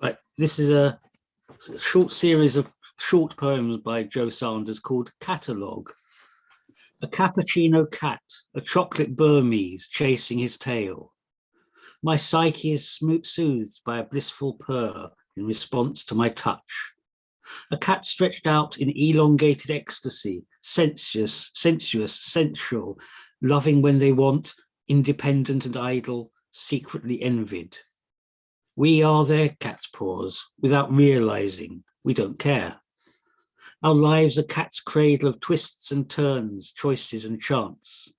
Right, this is a short series of short poems by Joe Sanders called Catalogue. A cappuccino cat, a chocolate Burmese chasing his tail. My psyche is soothed by a blissful purr in response to my touch. A cat stretched out in elongated ecstasy, sensuous, sensual, loving when they want, independent and idle, secretly envied. We are their cat's paws without realizing we don't care. Our lives are cat's cradle of twists and turns, choices and chance.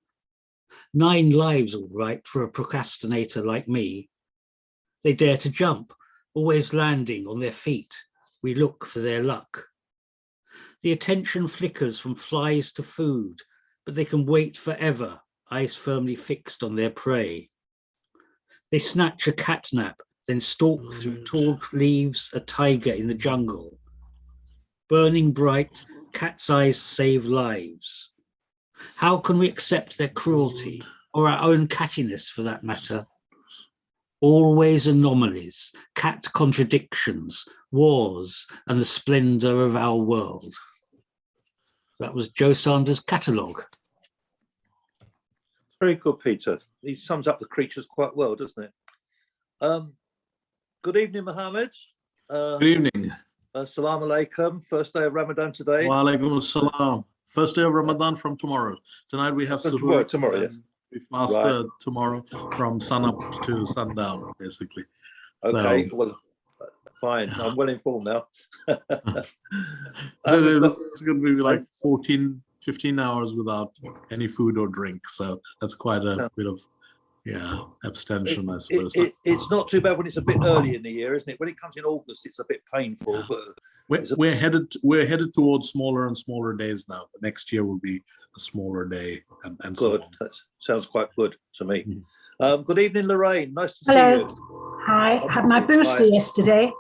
9 lives all right for a procrastinator like me. They dare to jump, always landing on their feet. We look for their luck. The attention flickers from flies to food, but they can wait forever, eyes firmly fixed on their prey. They snatch a catnap, then stalk through tall leaves, a tiger in the jungle. Burning bright, cat's eyes save lives. How can we accept their cruelty, or our own cattiness for that matter? Always anomalies, cat contradictions, wars, and the splendor of our world. So that was Joe Sanders' Catalogue. Very good, Peter. He sums up the creatures quite well, doesn't it? Good evening, Mohammed. Good evening. Assalamu alaikum. First day of Ramadan today. Wa alaikum assalam. First day of Ramadan from tomorrow. Tonight we have suhoor. Tomorrow, yes. We fast tomorrow from sun up to sundown, basically. Okay, so, well, fine. I'm well informed now. so it's going to be like 14, 15 hours without any food or drink. So that's quite a bit of, abstention, I suppose. It's not too bad when it's a bit early in the year, isn't it? When it comes in August, it's a bit painful. But we're headed towards smaller and smaller days now. The next year will be a smaller day, and good. So on. That sounds quite good to me. Good evening, Lorraine. Nice to see you. Hi. I had my booster yesterday.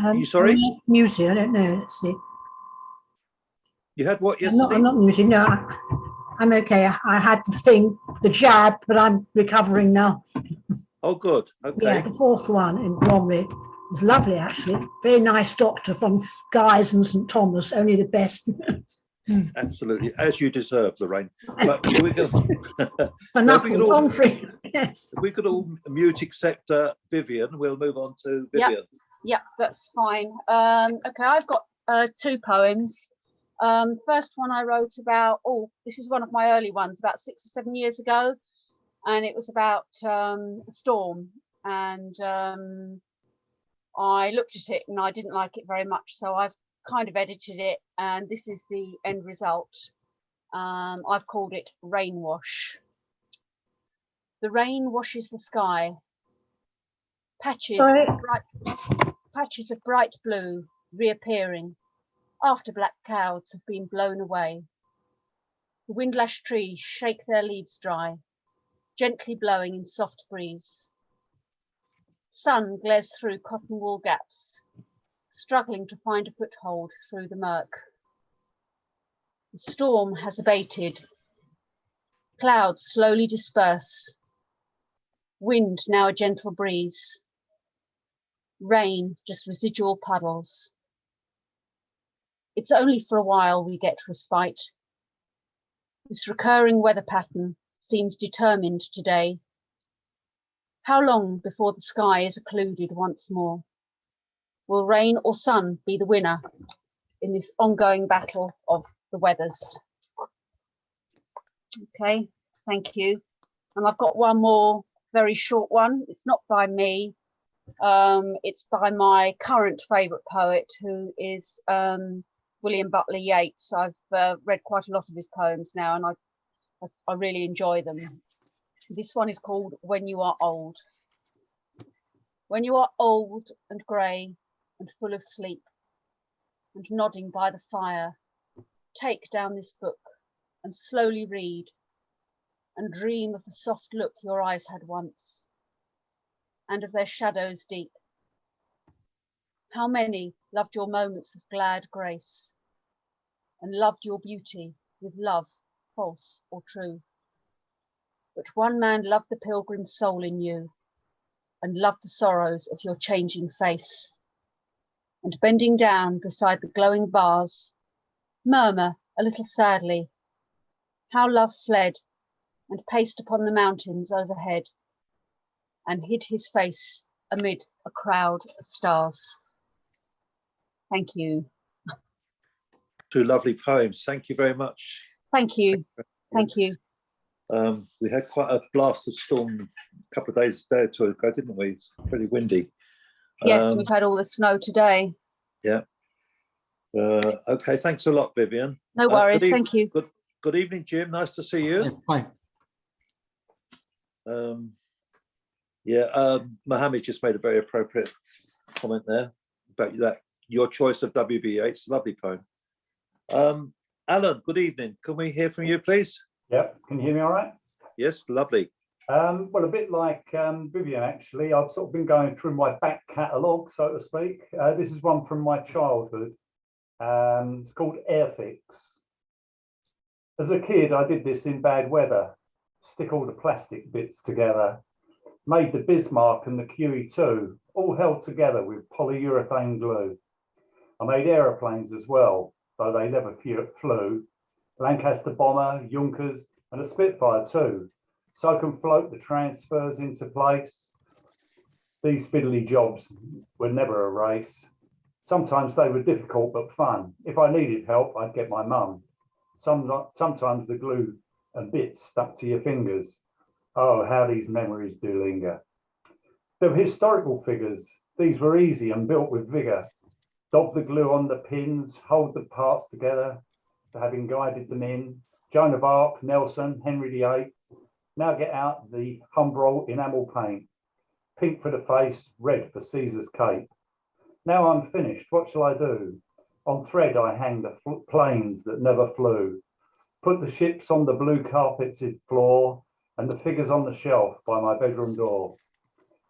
Are you sorry? Muesli. I don't know. Let's see. You had what yesterday? I'm not muesli. No, I'm okay. I had the jab, but I'm recovering now. Oh, good. Okay. Yeah, the 4th one in Bromley. It was lovely, actually. Very nice doctor from Guy's and St Thomas, only the best. Absolutely, as you deserve, Lorraine. But we could, For nothing, free. Yes. If we could all mute except Vivian, we'll move on to Vivian. Yep, that's fine. Okay, I've got 2 poems. First one I wrote about, this is one of my early ones, about 6 or 7 years ago, and it was about a storm, and I looked at it and I didn't like it very much, so I've kind of edited it, and this is the end result. I've called it Rain Wash. The rain washes the sky. Patches of bright blue reappearing after black clouds have been blown away. The windlashed trees shake their leaves dry, gently blowing in soft breeze. Sun glares through cotton wool gaps, struggling to find a foothold through the murk. The storm has abated. Clouds slowly disperse. Wind now a gentle breeze. Rain just residual puddles. It's only for a while we get respite. This recurring weather pattern seems determined today. How long before the sky is occluded once more? Will rain or sun be the winner in this ongoing battle of the weathers? Okay, thank you. And I've got one more very short one. It's not by me. It's by my current favourite poet, who is William Butler Yeats. I've read quite a lot of his poems now, and I really enjoy them. This one is called When You Are Old. When you are old and grey and full of sleep and nodding by the fire, take down this book and slowly read and dream of the soft look your eyes had once and of their shadows deep. How many loved your moments of glad grace and loved your beauty with love, false or true? But one man loved the pilgrim's soul in you, and love the sorrows of your changing face. And bending down beside the glowing bars, murmur a little sadly how love fled and paced upon the mountains overhead and hid his face amid a crowd of stars. Thank you. 2 lovely poems. Thank you very much. Thank you. Thank you. We had quite a blast of storm a couple of days, a day or two ago, didn't we? It's pretty windy. Yes, we've had all the snow today. Yeah. Okay, thanks a lot, Vivian. No worries. Good Thank you. Good evening, Jim. Nice to see you. Hi. Mohammed just made a very appropriate comment there about that. Your choice of WBH, lovely poem. Alan, good evening. Can we hear from you, please? Yep, can you hear me all right? Yes, lovely. Well, a bit like Vivian, actually, I've sort of been going through my back catalogue, so to speak. This is one from my childhood. It's called Airfix. As a kid, I did this in bad weather. Stick all the plastic bits together. Made the Bismarck and the QE2, all held together with polyurethane glue. I made aeroplanes as well, though they never flew. Lancaster bomber, Junkers, and a Spitfire too. So I can float the transfers into place. These fiddly jobs were never a race. Sometimes they were difficult but fun. If I needed help, I'd get my mum. Sometimes the glue and bits stuck to your fingers. Oh, how these memories do linger. They were historical figures. These were easy and built with vigour. Dob the glue on the pins, hold the parts together, having guided them in. Joan of Arc, Nelson, Henry VIII. Now get out the Humboldt enamel paint. Pink for the face, red for Caesar's cape. Now I'm finished, what shall I do? On thread I hang the planes that never flew. Put the ships on the blue carpeted floor and the figures on the shelf by my bedroom door.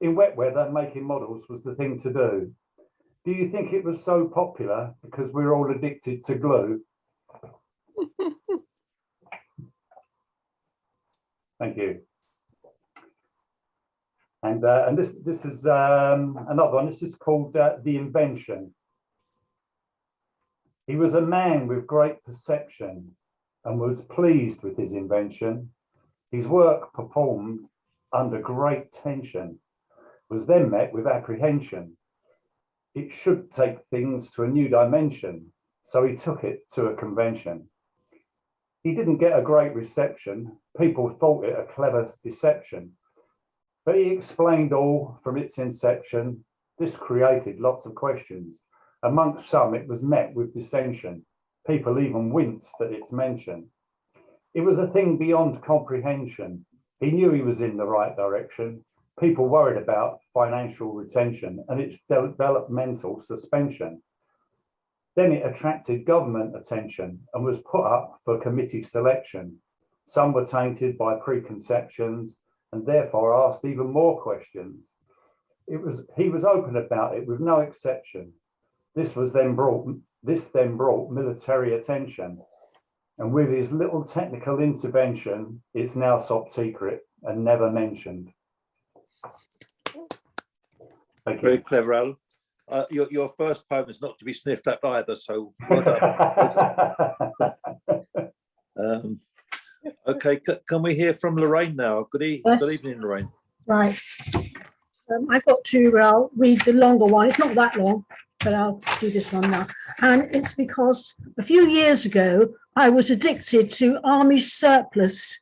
In wet weather, making models was the thing to do. Do you think it was so popular because we're all addicted to glue? Thank you. And this is another one. This is called The Invention. He was a man with great perception and was pleased with his invention. His work performed under great tension was then met with apprehension. It should take things to a new dimension, so he took it to a convention. He didn't get a great reception. People thought it a clever deception, but he explained all from its inception. This created lots of questions. Amongst some, it was met with dissension. People even winced at its mention. It was a thing beyond comprehension. He knew he was in the right direction. People worried about financial retention and its developmental suspension. Then it attracted government attention and was put up for committee selection. Some were tainted by preconceptions and therefore asked even more questions. He was open about it with no exception. This then brought military attention. And with his little technical intervention, it's now top secret and never mentioned. Thank you. Very clever, Alan. Your first poem is not to be sniffed at either, so well done. Okay, can we hear from Lorraine now? Good evening, Lorraine. Right. I've got to, I'll read the longer one. It's not that long, but I'll do this one now. And it's because a few years ago, I was addicted to army surplus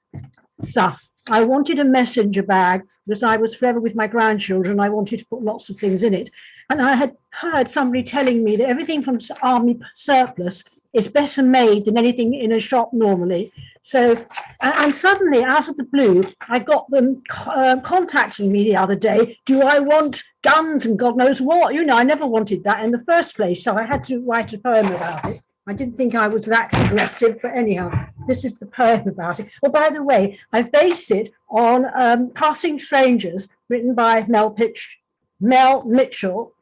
stuff. I wanted a messenger bag because I was forever with my grandchildren. I wanted to put lots of things in it. And I had heard somebody telling me that everything from army surplus is better made than anything in a shop normally. So, and suddenly out of the blue, I got them contacting me the other day. Do I want guns and God knows what? You know, I never wanted that in the first place. So I had to write a poem about it. I didn't think I was that aggressive, but anyhow, this is the poem about it. Oh, by the way, I based it on Passing Strangers, written by Mel Mitchell,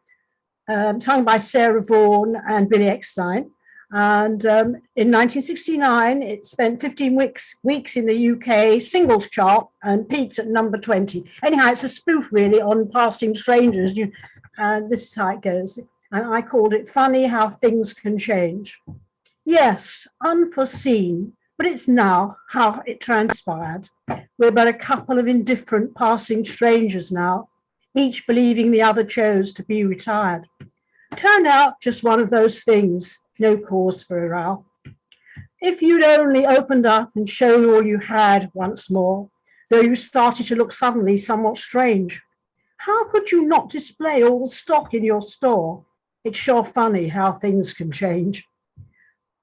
sung by Sarah Vaughan and Billy Eckstein. And in 1969, it spent 15 weeks in the UK singles chart and peaked at number 20. Anyhow, it's a spoof really on Passing Strangers. And this is how it goes. And I called it Funny How Things Can Change. Yes, unforeseen, but it's now how it transpired. We're but a couple of indifferent passing strangers now, each believing the other chose to be retired. Turned out just one of those things, no cause for a row. If you'd only opened up and shown all you had once more, though you started to look suddenly somewhat strange, how could you not display all the stock in your store? It's sure funny how things can change.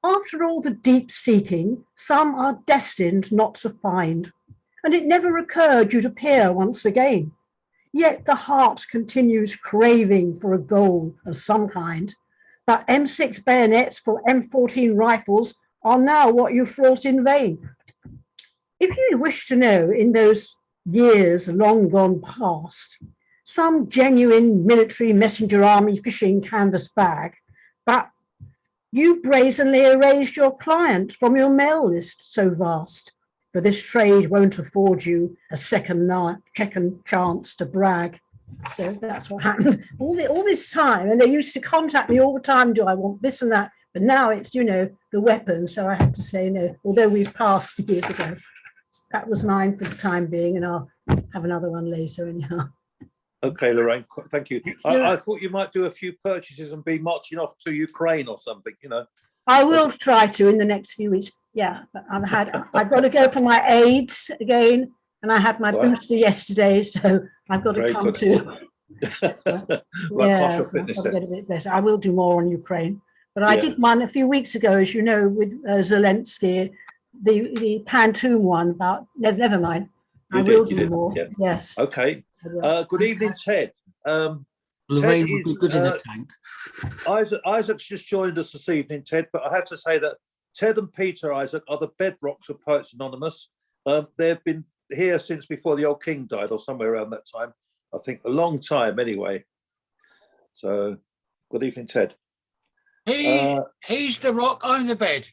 After all the deep seeking, some are destined not to find, and it never occurred you'd appear once again. Yet the heart continues craving for a goal of some kind. But M6 bayonets for M14 rifles are now what you fraught in vain. If you wish to know, in those years long gone past, some genuine military messenger army fishing canvas bag, but you brazenly erased your client from your mail list so vast, for this trade won't afford you a second chance to brag. So that's what happened all this time. And they used to contact me all the time, do I want this and that? But now it's, the weapon. So I had to say no, although we've passed years ago. That was mine for the time being, and I'll have another one later anyhow. Okay, Lorraine, thank you. I thought you might do a few purchases and be marching off to Ukraine or something, I will try to in the next few weeks. Yeah, but I've got to go for my AIDS again, and I had my booster yesterday, so I've got to come to. Partial fitness I'll get test. a bit better. I will do more on Ukraine, but I did one a few weeks ago, as you know, with Zelensky, the Pantoum one. About never mind. I will do more. Yeah. Yes. Okay. Good evening, Ted. Lorraine Ted would be is, good in a tank. Isaac's just joined us this evening, Ted, but I have to say that Ted and Peter Isaac are the bedrocks of Poets Anonymous. They've been here since before the old king died, or somewhere around that time. I think a long time anyway. So, good evening, Ted. He's the rock, I'm the bed.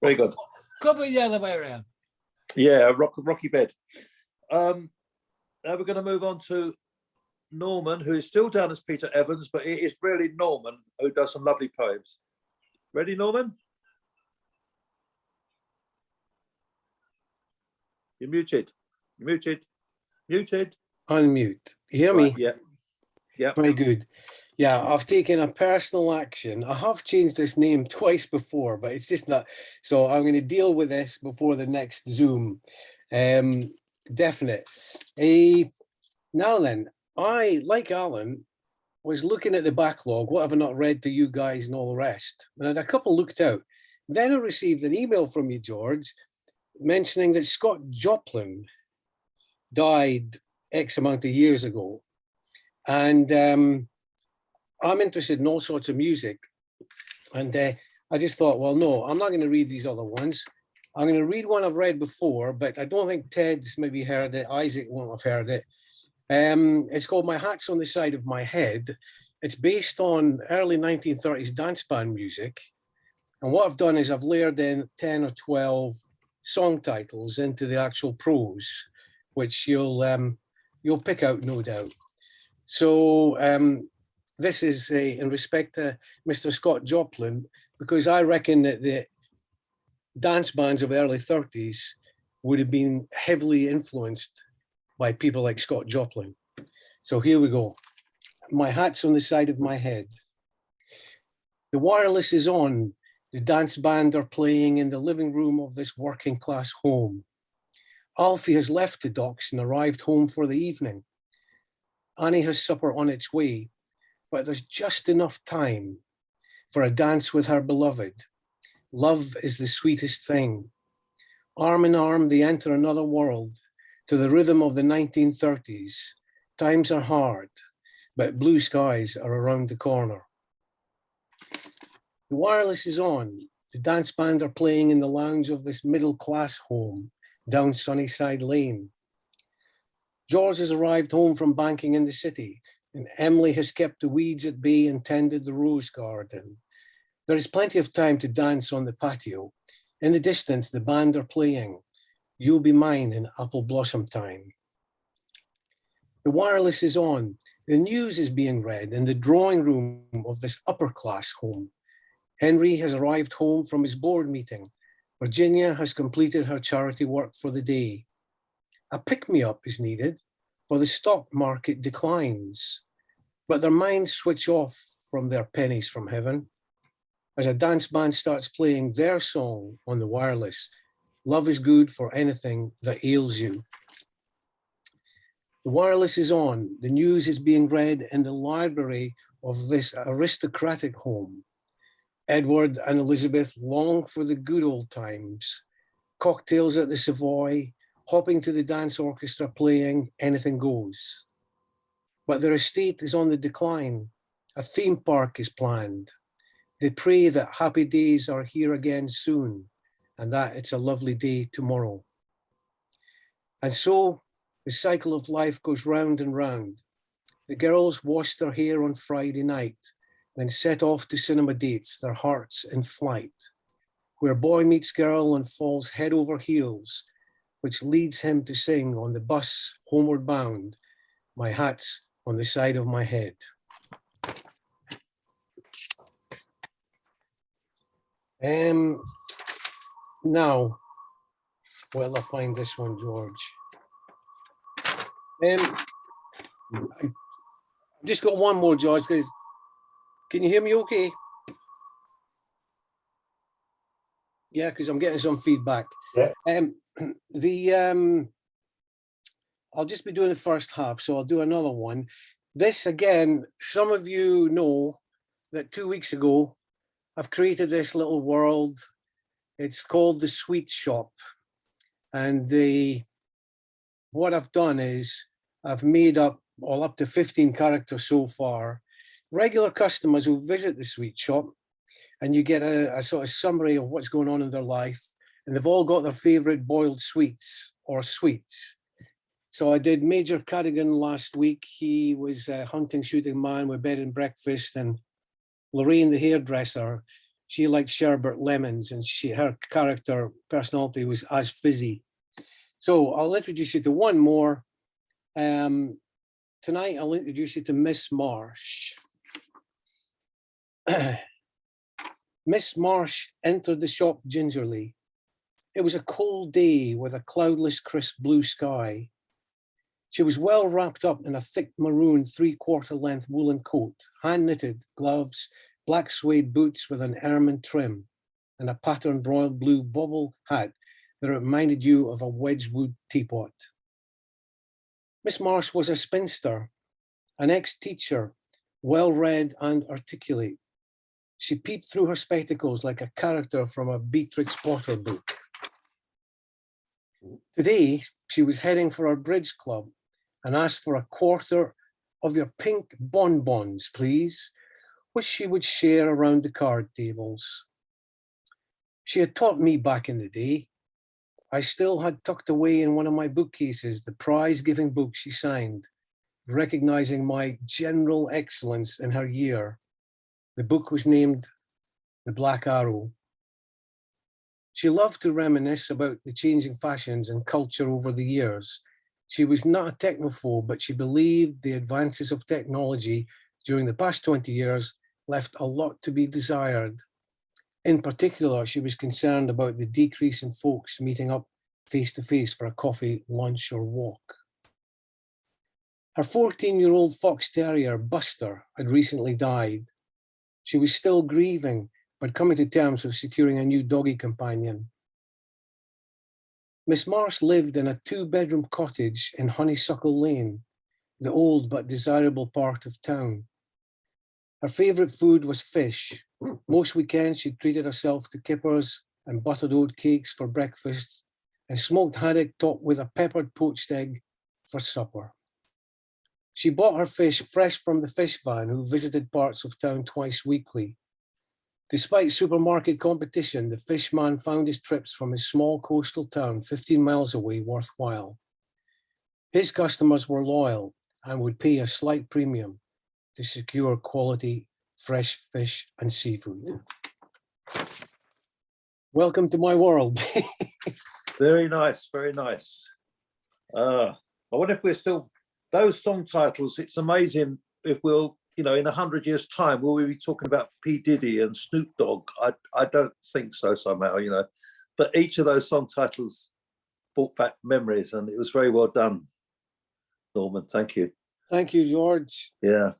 Very good. Could be the other way around. Yeah, rocky bed. Now we're going to move on to Norman, who is still down as Peter Evans, but it is really Norman who does some lovely poems. Ready, Norman? You're muted. Muted. Unmute. You hear me? Right, yeah. Very good. Yeah, I've taken a personal action. I have changed this name twice before, but it's just not. So I'm going to deal with this before the next Zoom. Definite. Now then, I, like Alan, was looking at the backlog, what have I not read to you guys and all the rest. And I had a couple looked out. Then I received an email from you, George, mentioning that Scott Joplin died X amount of years ago. And I'm interested in all sorts of music. And I just thought, well, no, I'm not going to read these other ones. I'm going to read one I've read before, but I don't think Ted's maybe heard it. Isaac won't have heard it. It's called My Hat's on the Side of My Head. It's based on early 1930s dance band music. And what I've done is I've layered in 10 or 12 song titles into the actual prose, which you'll pick out, no doubt. So this is in respect to Mr. Scott Joplin, because I reckon that the dance bands of the early 30s would have been heavily influenced by people like Scott Joplin. So here we go. My hat's on the side of my head. The wireless is on. The dance band are playing in the living room of this working class home. Alfie has left the docks and arrived home for the evening. Annie has supper on its way, but there's just enough time for a dance with her beloved. Love is the sweetest thing. Arm in arm, they enter another world to the rhythm of the 1930s. Times are hard, but blue skies are around the corner. The wireless is on. The dance band are playing in the lounge of this middle-class home down Sunnyside Lane. George has arrived home from banking in the city, and Emily has kept the weeds at bay and tended the rose garden. There is plenty of time to dance on the patio. In the distance, the band are playing You'll Be Mine in Apple Blossom Time. The wireless is on. The news is being read in the drawing room of this upper class home. Henry has arrived home from his board meeting. Virginia has completed her charity work for the day. A pick-me-up is needed, for the stock market declines, but their minds switch off from their pennies from heaven as a dance band starts playing their song on the wireless. Love is good for anything that ails you. The wireless is on. The news is being read in the library of this aristocratic home. Edward and Elizabeth long for the good old times. Cocktails at the Savoy, hopping to the dance orchestra playing Anything Goes. But their estate is on the decline. A theme park is planned. They pray that happy days are here again soon and that it's a lovely day tomorrow. And so the cycle of life goes round and round. The girls wash their hair on Friday night, then set off to cinema dates, their hearts in flight, where boy meets girl and falls head over heels, which leads him to sing on the bus homeward bound, my hat's on the side of my head. Now, where'll I find this one, George? I've just got one more, George, because can you hear me okay? Yeah, because I'm getting some feedback. Yeah. I'll just be doing the first half, so I'll do another one. This, again, some of you know that 2 weeks ago, I've created this little world. It's called The Sweet Shop. And what I've done is I've made up up to 15 characters so far, regular customers who visit the sweet shop, and you get a sort of summary of what's going on in their life. And they've all got their favorite boiled sweets or sweets. So I did Major Cardigan last week. He was a hunting, shooting man with bed and breakfast. And Lorraine, the hairdresser, she liked sherbet lemons, and her character personality was as fizzy. So I'll introduce you to one more. Tonight, I'll introduce you to Miss Marsh. Miss Marsh entered the shop gingerly. It was a cold day with a cloudless, crisp blue sky. She was well wrapped up in a thick maroon 3/4 length woolen coat, hand-knitted gloves, black suede boots with an ermine trim, and a patterned royal blue bobble hat that reminded you of a Wedgwood teapot. Miss Marsh was a spinster, an ex-teacher, well-read and articulate. She peeped through her spectacles like a character from a Beatrix Potter book. Today, she was heading for our bridge club and asked for 1/4 of your pink bonbons, please, which she would share around the card tables. She had taught me back in the day. I still had tucked away in one of my bookcases the prize-giving book she signed, recognizing my general excellence in her year. The book was named The Black Arrow. She loved to reminisce about the changing fashions and culture over the years. She was not a technophobe, but she believed the advances of technology during the past 20 years left a lot to be desired. In particular, she was concerned about the decrease in folks meeting up face-to-face for a coffee, lunch, or walk. Her 14-year-old fox terrier, Buster, had recently died. She was still grieving, but coming to terms with securing a new doggy companion. Miss Marsh lived in a 2-bedroom cottage in Honeysuckle Lane, the old but desirable part of town. Her favorite food was fish. Most weekends, she treated herself to kippers and buttered oat cakes for breakfast and smoked haddock topped with a peppered poached egg for supper. She bought her fish fresh from the fish van, who visited parts of town twice weekly. Despite supermarket competition, the fish man found his trips from his small coastal town 15 miles away worthwhile. His customers were loyal and would pay a slight premium to secure quality fresh fish and seafood. Welcome to my world. Very nice, very nice. I wonder if we're still, those song titles, it's amazing if we'll, you know, in 100 years' time, will we be talking about P. Diddy and Snoop Dogg? I don't think so somehow, you know. But each of those song titles brought back memories, and it was very well done, Norman. Thank you. Thank you, George. Yeah.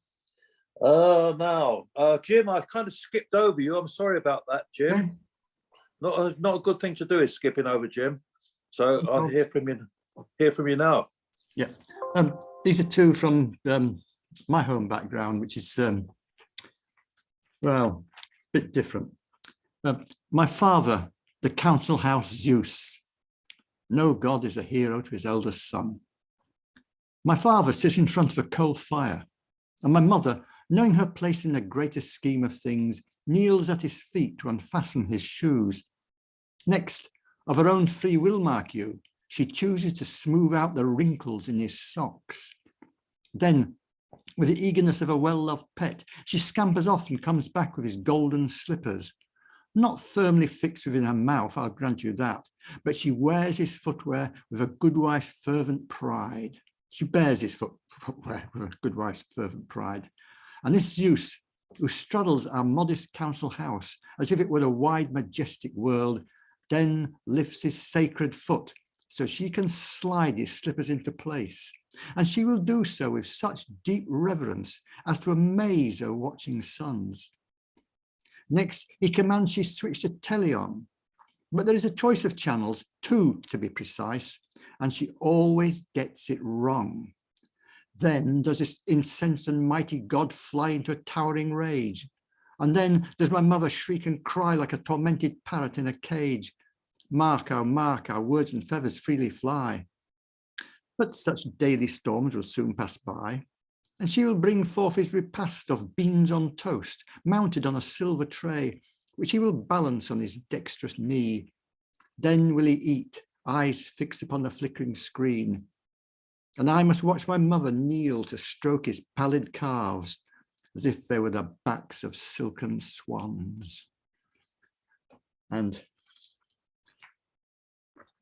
Now, Jim, I kind of skipped over you. I'm sorry about that, Jim. Not a good thing to do is skipping over Jim. So I'll hear from you now. Yeah, these are two from my home background, which is well, a bit different. My father, the council house Zeus. No god is a hero to his eldest son. My father sits in front of a coal fire, and my mother, knowing her place in the greater scheme of things, kneels at his feet to unfasten his shoes. Next, of her own free will, mark you, she chooses to smooth out the wrinkles in his socks. Then, with the eagerness of a well-loved pet, she scampers off and comes back with his golden slippers. Not firmly fixed within her mouth, I'll grant you that, but she wears his footwear with a good wife's fervent pride. She bears his footwear with a good wife's fervent pride. And this Zeus, who straddles our modest council house as if it were a wide, majestic world, then lifts his sacred foot so she can slide his slippers into place. And she will do so with such deep reverence as to amaze her watching sons. Next, he commands she switch the telly on, but there is a choice of channels, 2 to be precise, and she always gets it wrong. Then does this incensed and mighty god fly into a towering rage. And then does my mother shriek and cry like a tormented parrot in a cage. Mark, our words and feathers freely fly. But such daily storms will soon pass by, and she will bring forth his repast of beans on toast, mounted on a silver tray, which he will balance on his dexterous knee. Then will he eat, eyes fixed upon the flickering screen. And I must watch my mother kneel to stroke his pallid calves, as if they were the backs of silken swans. And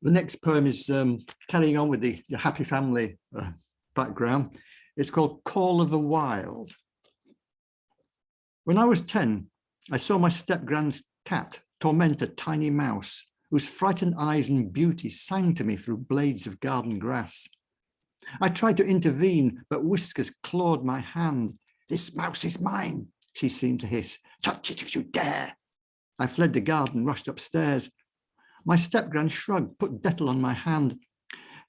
the next poem is carrying on with the Happy Family background. It's called Call of the Wild. When I was 10, I saw my step-grand's cat torment a tiny mouse, whose frightened eyes and beauty sang to me through blades of garden grass. I tried to intervene, but whiskers clawed my hand. "This mouse is mine," she seemed to hiss. "Touch it if you dare." I fled the garden, rushed upstairs. My step-grand shrugged, put Dettol on my hand.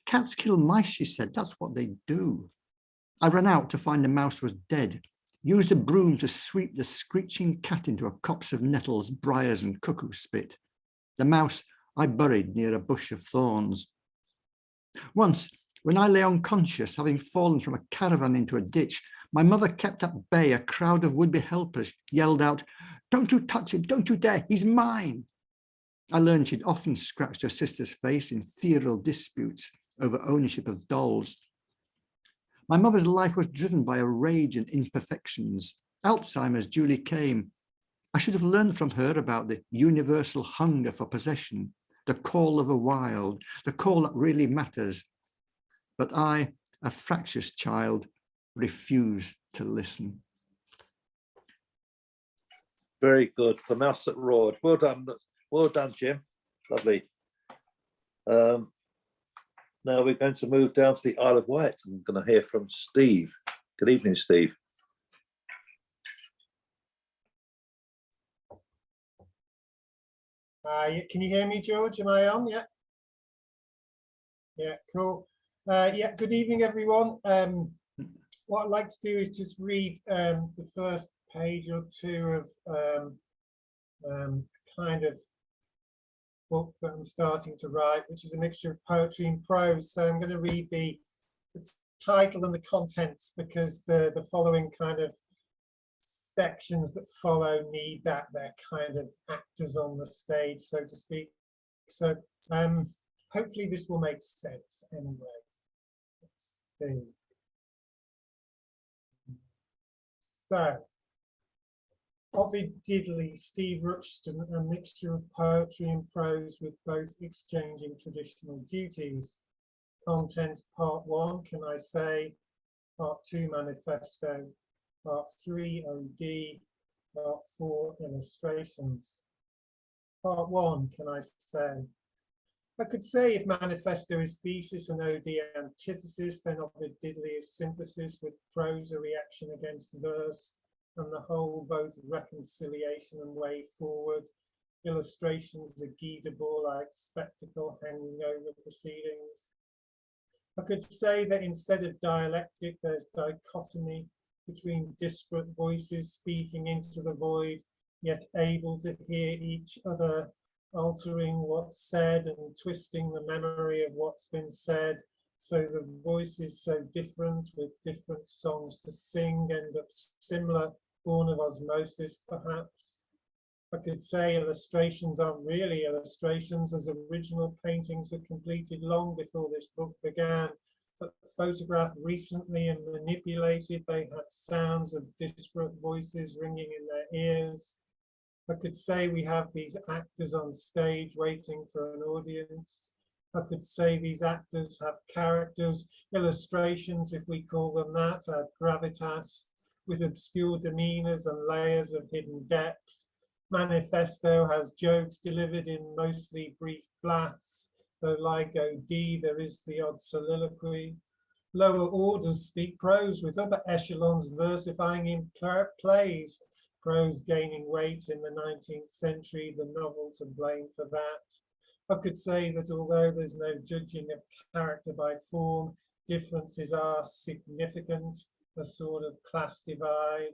"Cats kill mice," she said. "That's what they do." I ran out to find the mouse was dead, used a broom to sweep the screeching cat into a copse of nettles, briars, and cuckoo spit. The mouse I buried near a bush of thorns. Once, when I lay unconscious, having fallen from a caravan into a ditch, my mother kept at bay a crowd of would-be helpers, yelled out, "Don't you touch him, don't you dare, he's mine." I learned she'd often scratched her sister's face in feral disputes over ownership of dolls. My mother's life was driven by a rage and imperfections. Alzheimer's duly came. I should have learned from her about the universal hunger for possession, the call of the wild, the call that really matters. But I, a fractious child, refused to listen. Very good. The Mouse That Roared. Well done, Jim. Lovely. Now we're going to move down to the Isle of Wight. I'm going to hear from Steve. Good evening, Steve. Can you hear me, George? Am I on? Yeah. Yeah, cool. Yeah, good evening, everyone. What I'd like to do is just read the first page or two of kind of book that I'm starting to write, which is a mixture of poetry and prose. So I'm going to read the title and the contents because the following kind of sections that follow need that. They're kind of actors on the stage, so to speak. So hopefully this will make sense anyway. Let's see. So Ovid Diddley, Steve Rushton, a mixture of poetry and prose with both exchanging traditional duties. Contents: Part 1, Can I Say? Part 2, Manifesto. Part 3, OD. Part 4, Illustrations. Part 1, Can I Say? I could say if Manifesto is thesis and OD antithesis, then Ovid Diddley is synthesis with prose a reaction against verse, and the whole both reconciliation and way forward. Illustrations a guidable like spectacle hanging over proceedings. I could say that instead of dialectic, there's dichotomy between disparate voices speaking into the void, yet able to hear each other, altering what's said and twisting the memory of what's been said. So the voices so different with different songs to sing end up similar, born of osmosis perhaps. I could say illustrations aren't really illustrations, as original paintings were completed long before this book began, but photographed recently and manipulated, they had sounds of disparate voices ringing in their ears. I could say we have these actors on stage waiting for an audience. I could say these actors have characters, illustrations, if we call them that, add gravitas, with obscure demeanors and layers of hidden depth. Manifesto has jokes delivered in mostly brief blasts, though like OD there is the odd soliloquy. Lower orders speak prose, with upper echelons versifying in plays, prose gaining weight in the 19th century, the novel to blame for that. I could say that although there's no judging of character by form, differences are significant, a sort of class divide.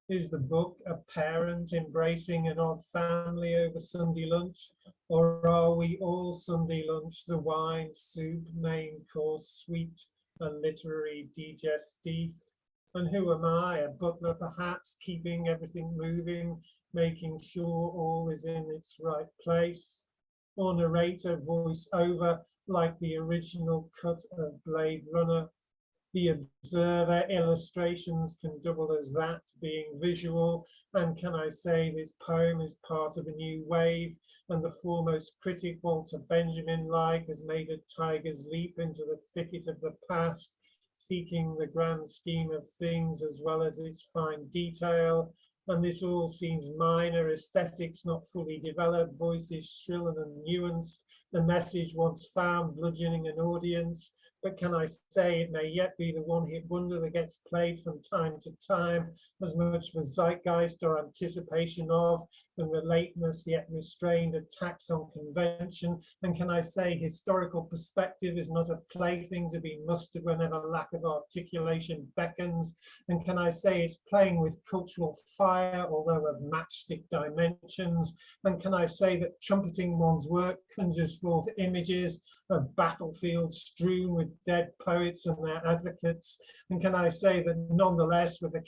Is the book a parent embracing an odd family over Sunday lunch? Or are we all Sunday lunch, the wine, soup, main course, sweet, and literary digestif? And who am I, a butler perhaps, keeping everything moving, making sure all is in its right place? Or narrator, voice over, like the original cut of Blade Runner? The observer, illustrations can double as that, being visual. And can I say this poem is part of a new wave, and the foremost critic, Walter Benjamin-like, has made a tiger's leap into the thicket of the past, seeking the grand scheme of things as well as its fine detail. And this all seems minor, aesthetics not fully developed, voices shrill and nuanced, the message once found bludgeoning an audience. But can I say it may yet be the one-hit wonder that gets played from time to time, as much for zeitgeist or anticipation of, than the lateness yet restrained attacks on convention? And can I say historical perspective is not a plaything to be mustered whenever lack of articulation beckons? And can I say it's playing with cultural fire, although of matchstick dimensions? And can I say that trumpeting one's work conjures forth images of battlefields strewn with dead poets and their advocates? And can I say that nonetheless, with the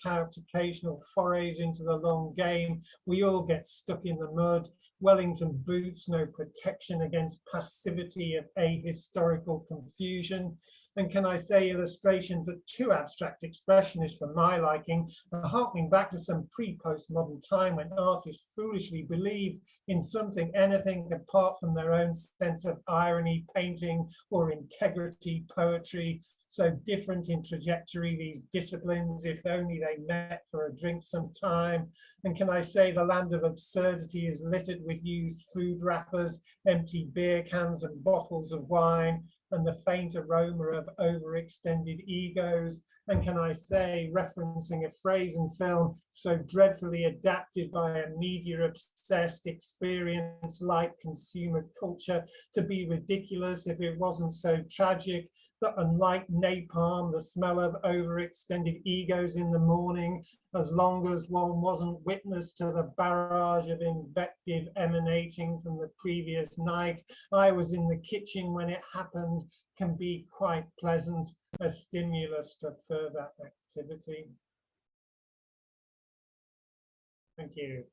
occasional forays into the long game, we all get stuck in the mud, Wellington boots, no protection against passivity of ahistorical confusion? And can I say illustrations are too abstract expressionists for my liking, harkening back to some pre-postmodern time when artists foolishly believed in something, anything apart from their own sense of irony, painting, or integrity, poetry? So different in trajectory, these disciplines, if only they met for a drink sometime. And can I say the land of absurdity is littered with used food wrappers, empty beer cans and bottles of wine, and the faint aroma of overextended egos? And can I say, referencing a phrase in film so dreadfully adapted by a media-obsessed experience like consumer culture to be ridiculous if it wasn't so tragic, that unlike napalm, the smell of overextended egos in the morning, as long as one wasn't witness to the barrage of invective emanating from the previous night, I was in the kitchen when it happened, can be quite pleasant, a stimulus to further activity. Thank you.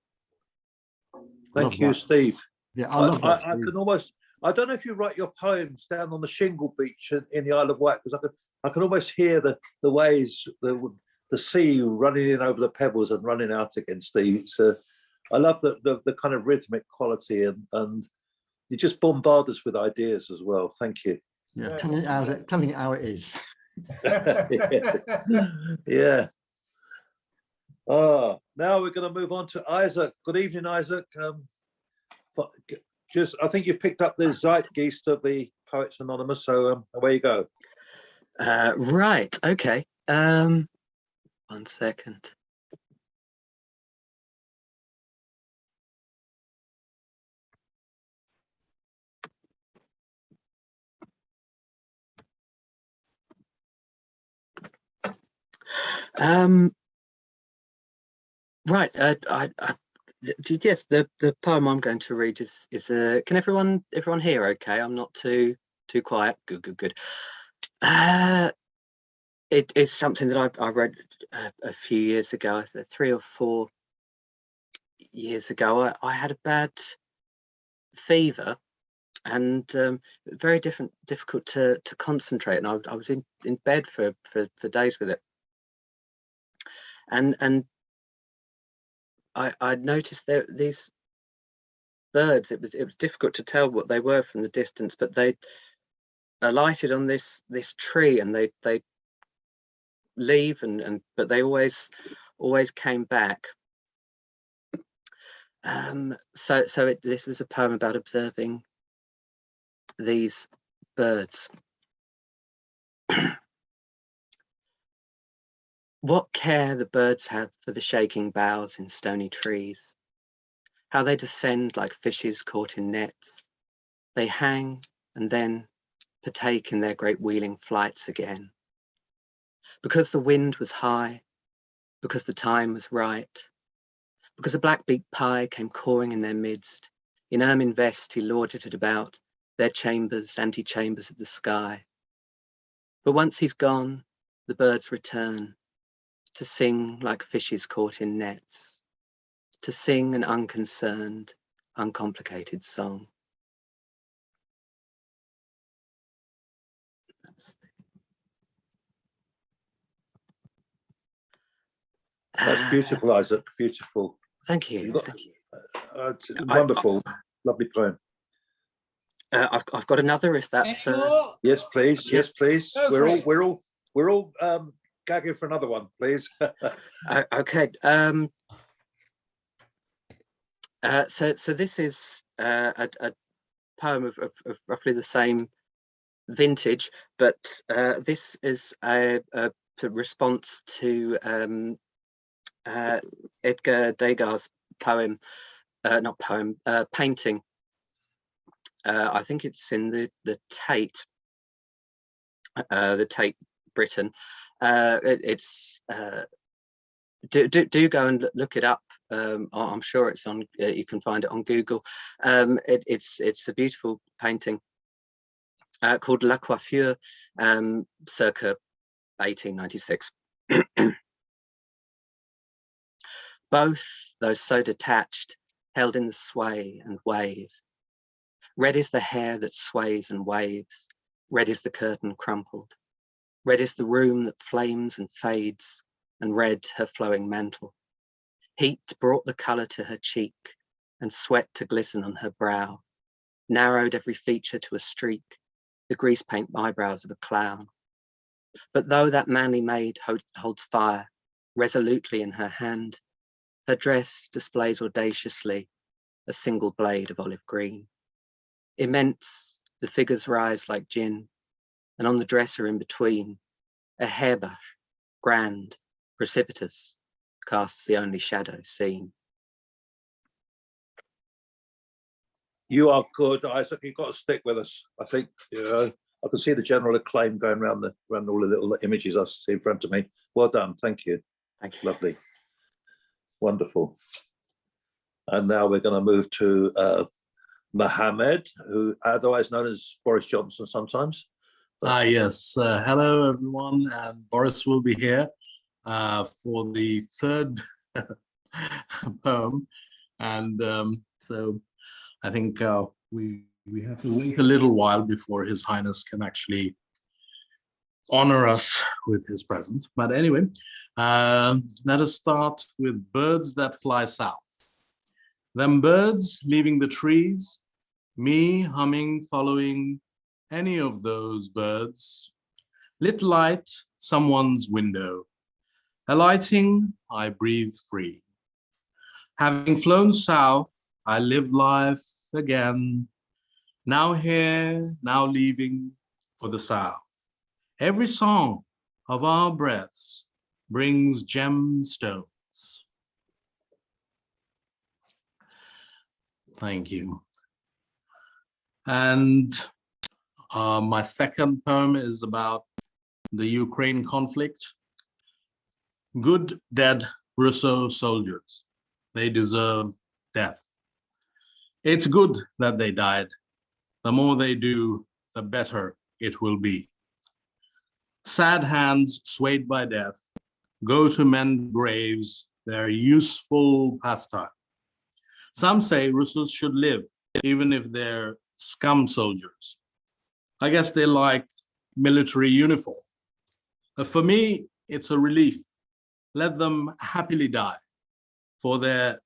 Thank Love you, that. Steve. Yeah, I love that. I can almost, I don't know if you write your poems down on the shingle beach in the Isle of Wight, because I can almost hear the waves, the the sea running in over the pebbles and running out again, Steve. I love the kind of rhythmic quality, and you just bombard us with ideas as well. Thank you. Yeah, telling it how it is. Yeah. Now we're going to move on to Isaac. Good evening, Isaac. I think you've picked up the zeitgeist of the Poets Anonymous, so away you go. Right. Okay. 1 second. Right. Yes, the poem I'm going to read is can everyone hear okay? I'm not too quiet. Good. It is something that I read a few years ago, 3 or 4 years ago. I had a bad fever, and very difficult to concentrate, and I was in bed for days with it, and I noticed these birds. It was difficult to tell what they were from the distance, but they alighted on this tree, and they leave, but they always came back. This was a poem about observing these birds. What care the birds have for the shaking boughs in stony trees, how they descend like fishes caught in nets. They hang and then partake in their great wheeling flights again. Because the wind was high, because the time was right, because a black-beaked pie came cawing in their midst, in ermine vest he lorded it about, their chambers, antechambers of the sky. But once he's gone, the birds return, to sing like fishes caught in nets, to sing an unconcerned, uncomplicated song. That's beautiful, Isaac. Beautiful. Thank you. Thank you. Wonderful, lovely poem. I've got another, if that's. Yes, please. Yeah. Yes, please. Okay. We're all gagging for another one, please. Okay. So this is a poem of roughly the same vintage, but this is a response to Edgar Degas' poem, painting. I think it's in the Tate, Britain. Do go and look it up. I'm sure it's on. You can find it on Google. It's a beautiful painting called La Coiffure, circa 1896. Both, though so detached, held in the sway and wave. Red is the hair that sways and waves. Red is the curtain crumpled. Red is the room that flames and fades, and red her flowing mantle. Heat brought the colour to her cheek, and sweat to glisten on her brow, narrowed every feature to a streak, the grease paint eyebrows of a clown. But though that manly maid holds fire resolutely in her hand, her dress displays audaciously a single blade of olive green. Immense, the figures rise like gin, and on the dresser in between, a hairbrush, grand, precipitous, casts the only shadow seen. You are good, Isaac. You've got to stick with us. I think I can see the general acclaim going around all the little images I see in front of me. Well done. Thank you. Thank you. Lovely. Wonderful. And now we're going to move to Mohammed, who otherwise known as Boris Johnson sometimes. Yes. Hello, everyone. And Boris will be here for the third poem. And so I think we have to wait a little while before His Highness can actually honor us with his presence. But anyway, let us start with birds that fly south. Them birds leaving the trees, me humming, following any of those birds. Lit light, someone's window. Alighting, I breathe free. Having flown south, I live life again. Now here, now leaving for the south. Every song of our breaths brings gemstones. Thank you. And my second poem is about the Ukraine conflict. Good dead Russo soldiers, they deserve death. It's good that they died. The more they do, the better it will be. Sad hands swayed by death go to mend graves, their useful pastime. Some say Russos should live, even if they're scum soldiers. I guess they like military uniform. For me, it's a relief. Let them happily die for their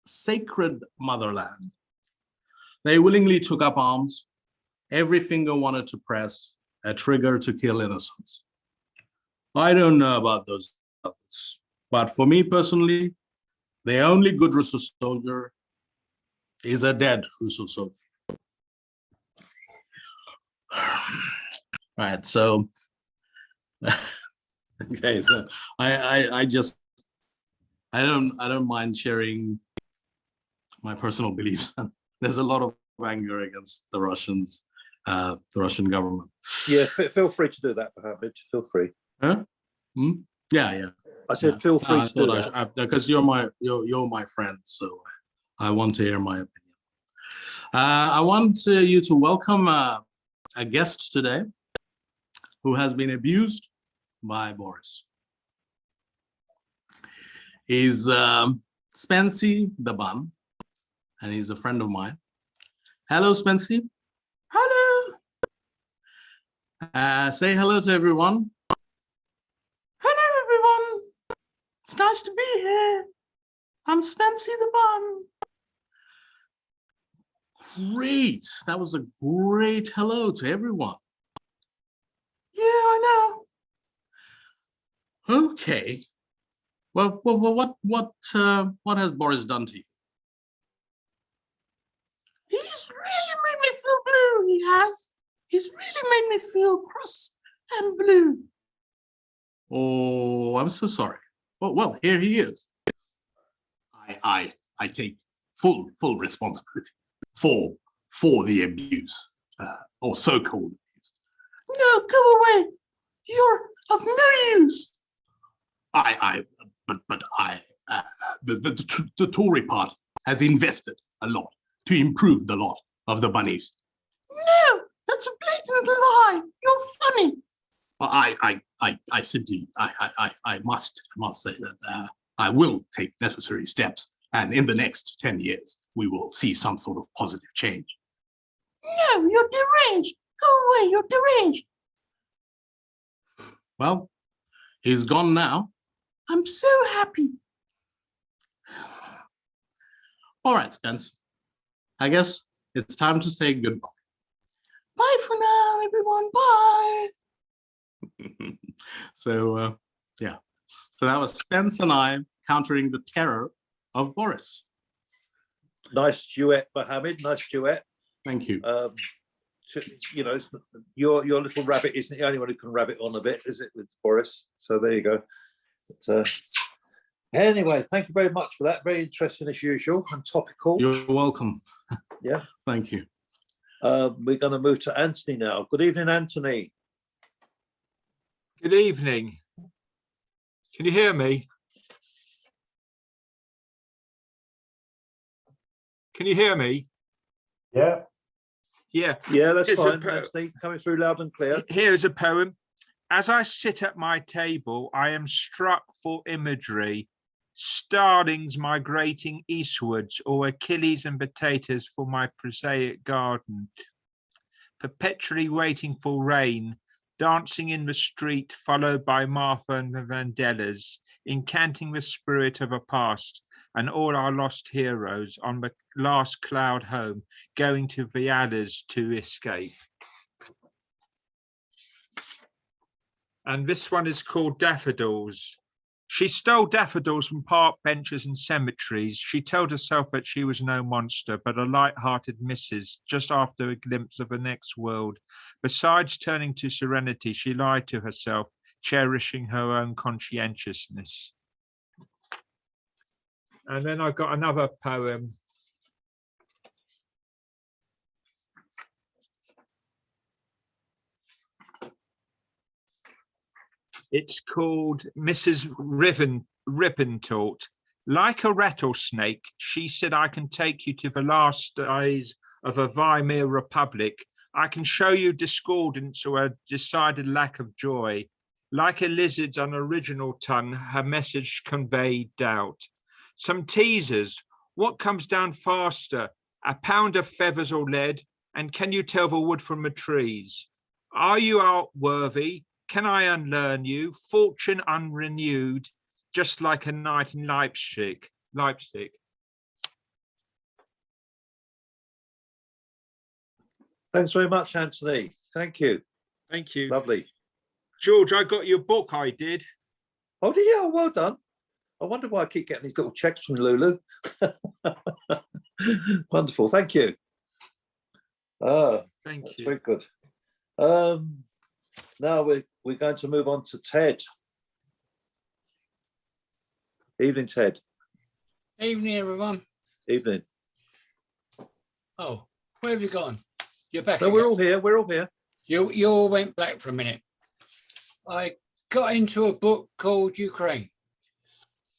sacred motherland. They willingly took up arms. Every finger wanted to press a trigger to kill innocents. I don't know about those others, but for me personally, the only good Russo soldier is a dead Russo soldier. Right, so okay, so I don't mind sharing my personal beliefs. There's a lot of anger against the Russians, the Russian government. Yeah, feel free to do that, Mohammed. Feel free. Huh? Hmm? Yeah. I said, feel free to do that. Because you're my friend, so I want to hear my opinion. I want you to welcome a guest today who has been abused by Boris. He's Spency the Bun, and he's a friend of mine. Hello, Spency. Hello. Say hello to everyone. Hello, everyone. It's nice to be here. I'm Spency the Bun. Great. That was a great hello to everyone. Yeah, I know. Okay. Well, what has Boris done to you? He's really made me feel blue, he has. He's really made me feel cross and blue. Oh, I'm so sorry. Well, here he is. I take full responsibility for the abuse, or so-called abuse. No, go away. You're of no use. The Tory party has invested a lot to improve the lot of the bunnies. No, that's a blatant lie. You're funny. I simply must say that I will take necessary steps, and in the next 10 years we will see some sort of positive change. No, you're deranged. Go away. You're deranged. Well, he's gone now. I'm so happy. All right, Spence. I guess it's time to say goodbye. Bye for now, everyone. Bye. So, yeah. So that was Spence and I countering the terror of Boris. Nice duet, Mohammed. Nice duet. Thank you. You know, your little rabbit isn't the only one who can rabbit on a bit, is it, with Boris? So there you go. But, anyway, thank you very much for that. Very interesting as usual and topical. You're welcome. Yeah. Thank you. We're going to move to Anthony now. Good evening, Anthony. Good evening. Can you hear me? Can you hear me? Yeah. Yeah. Yeah, that's Here's fine, Anthony. Coming through loud and clear. Here's a poem. As I sit at my table, I am struck for imagery. Starlings migrating eastwards, or Achilles and potatoes for my prosaic garden. Perpetually waiting for rain, dancing in the street, followed by Martha and the Vandellas, incanting the spirit of a past and all our lost heroes on the last cloud home, going to Viadas to escape. And this one is called Daffodils. She stole daffodils from park benches and cemeteries. She told herself that she was no monster, but a light-hearted missus, just after a glimpse of the next world. Besides turning to serenity, she lied to herself, cherishing her own conscientiousness. And then I've got another poem. It's called Mrs. Rippentot. Like a rattlesnake, she said, I can take you to the last days of a Weimar Republic. I can show you discordance or a decided lack of joy. Like a lizard's unoriginal tongue, her message conveyed doubt. Some teasers. What comes down faster? A pound of feathers or lead? And can you tell the wood from the trees? Are you outworthy? Can I unlearn you? Fortune unrenewed, just like a night in Leipzig. Thanks very much, Anthony. Thank you. Thank you. Lovely. George, I got your book, I did. Oh, yeah, well done. I wonder why I keep getting these little checks from Lulu. Wonderful, thank you. Thank That's you. very good. Now we're going to move on to Ted. Evening, Ted. Evening, everyone. Evening. Oh, where have you gone? You're back. No, again. we're all here. We're all here. You all went black for a minute. I got into a book called Ukraine.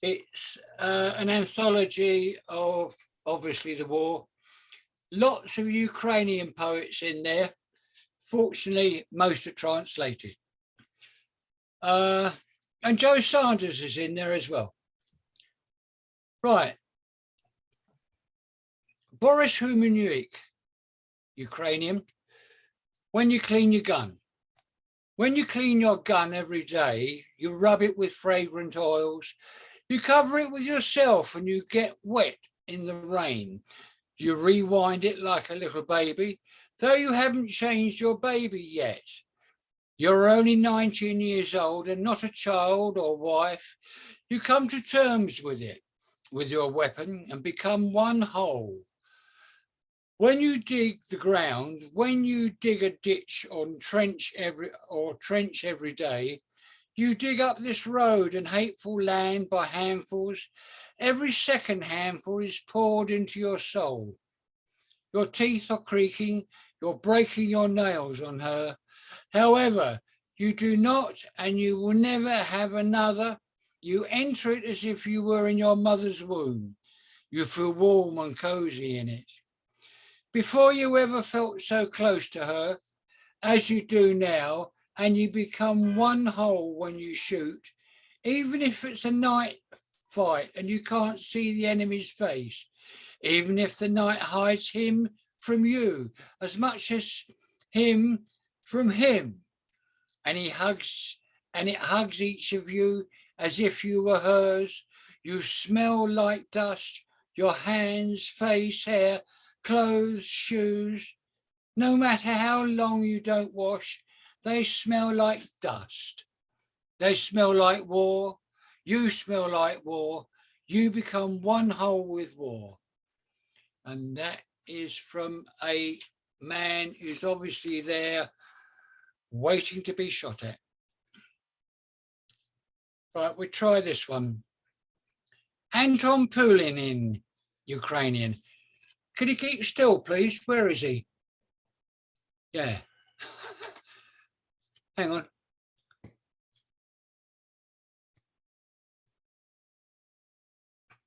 It's an anthology of obviously the war. Lots of Ukrainian poets in there. Fortunately, most are translated. And Joe Sanders is in there as well. Right. Boris Humaniuk, Ukrainian. When you clean your gun. When you clean your gun every day, you rub it with fragrant oils. You cover it with yourself and you get wet in the rain. You rewind it like a little baby, though you haven't changed your baby yet. You're only 19 years old and not a child or wife. You come to terms with it, with your weapon, and become one whole. When you dig the ground, when you dig a ditch or trench every day, you dig up this road and hateful land by handfuls. Every second handful is poured into your soul. Your teeth are creaking, you're breaking your nails on her. However, you do not and you will never have another. You enter it as if you were in your mother's womb. You feel warm and cozy in it. Before you ever felt so close to her as you do now, and you become one whole when you shoot, even if it's a night fight and you can't see the enemy's face, even if the night hides him from you as much as him from him, and it hugs each of you as if you were hers. You smell like dust, your hands, face, hair, clothes, shoes. No matter how long you don't wash, they smell like dust. They smell like war. You smell like war. You become one whole with war. And that is from a man who's obviously there waiting to be shot at. Right, we try this one. Anton Pulin in Ukrainian. Could he keep still, please? Where is he? Yeah. Hang on.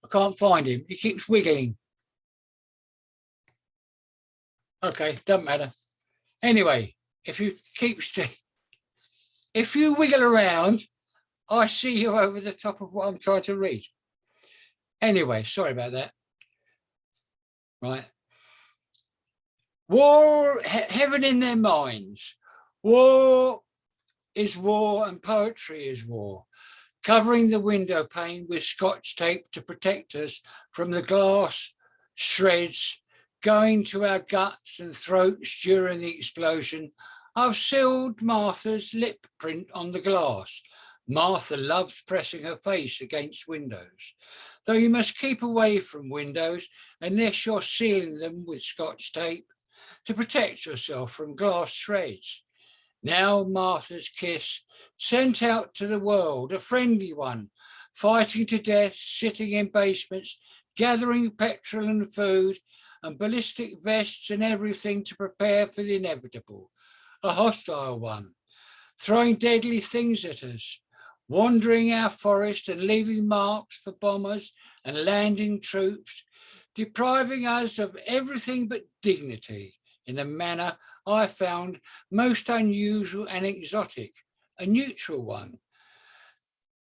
I can't find him. He keeps wiggling. Okay, doesn't matter. Anyway, if you keep still, if you wiggle around, I see you over the top of what I'm trying to read. Anyway, sorry about that. Right. War, heaven in their minds. War is war and poetry is war. Covering the window pane with Scotch tape to protect us from the glass shreds going to our guts and throats during the explosion. I've sealed Martha's lip print on the glass. Martha loves pressing her face against windows, though you must keep away from windows unless you're sealing them with Scotch tape to protect yourself from glass shreds. Now Martha's kiss sent out to the world, a friendly one, fighting to death, sitting in basements, gathering petrol and food and ballistic vests and everything to prepare for the inevitable. A hostile one, throwing deadly things at us, wandering our forest and leaving marks for bombers and landing troops, depriving us of everything but dignity in a manner I found most unusual and exotic, a neutral one.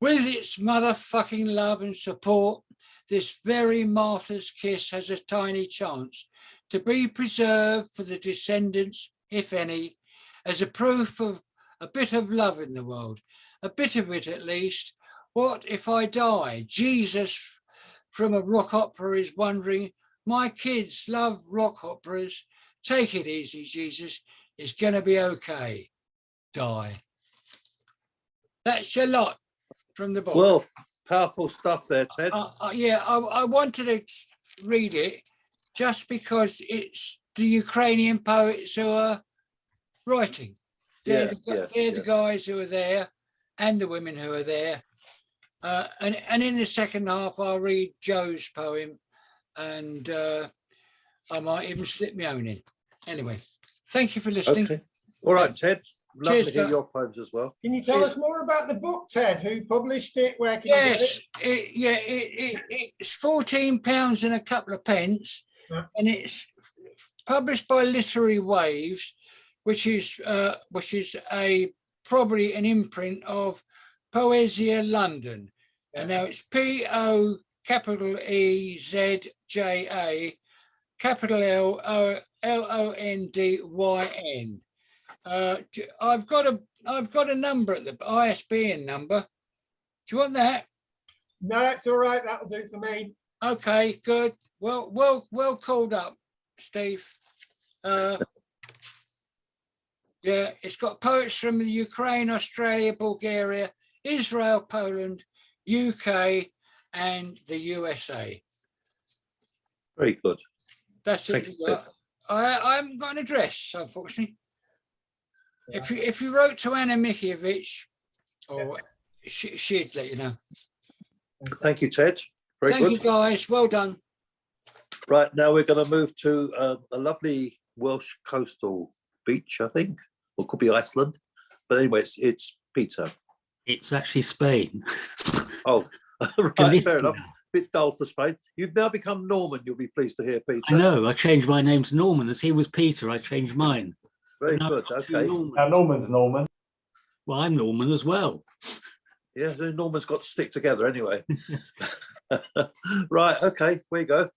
With its motherfucking love and support, this very Martha's kiss has a tiny chance to be preserved for the descendants, if any, as a proof of a bit of love in the world, a bit of it at least. What if I die? Jesus from a rock opera is wondering, my kids love rock operas. Take it easy, Jesus. It's going to be okay. Die. That's a lot from the book. Well, powerful stuff there, Ted. I wanted to read it just because it's the Ukrainian poets who are writing. They're the guys who are there and the women who are there. And in the second half, I'll read Joe's poem and I might even slip my own in. Anyway, thank you for listening. Okay. All right, Ted. Love Cheers, to hear Pat. your poems as well. Can you tell us more about the book, Ted? Who published it? Where can you get it? It's £14 and a couple of pence, Yeah. and it's published by Literary Waves, which is probably an imprint of Poesia London, and now it's PO capital EZJA capital LONDYN. I've got a number at the ISBN number. Do you want that? No, it's all right. That'll do for me. Okay, good. Well called up, Steve. Yeah, it's got poets from the Ukraine, Australia, Bulgaria, Israel, Poland, UK, and the USA. Very good. That's it. Thank you. I haven't got an address, unfortunately. If you wrote to Anna Mikievich, or she'd let you know. Thank you, Ted. Very Thank good. you, guys. Well done. Right, now we're going to move to a lovely Welsh coastal beach, I think, or it could be Iceland. But anyway, it's Peter. It's actually Spain. Oh, right, Galicia. fair enough. Bit dull for Spain. You've now become Norman, you'll be pleased to hear, Peter. I know. I changed my name to Norman. As he was Peter, I changed mine. Very Now good, I've got two okay. Normans. Now Norman's Norman. Well, I'm Norman as well. Yeah, the Norman's got to stick together anyway. Right, okay, where you go.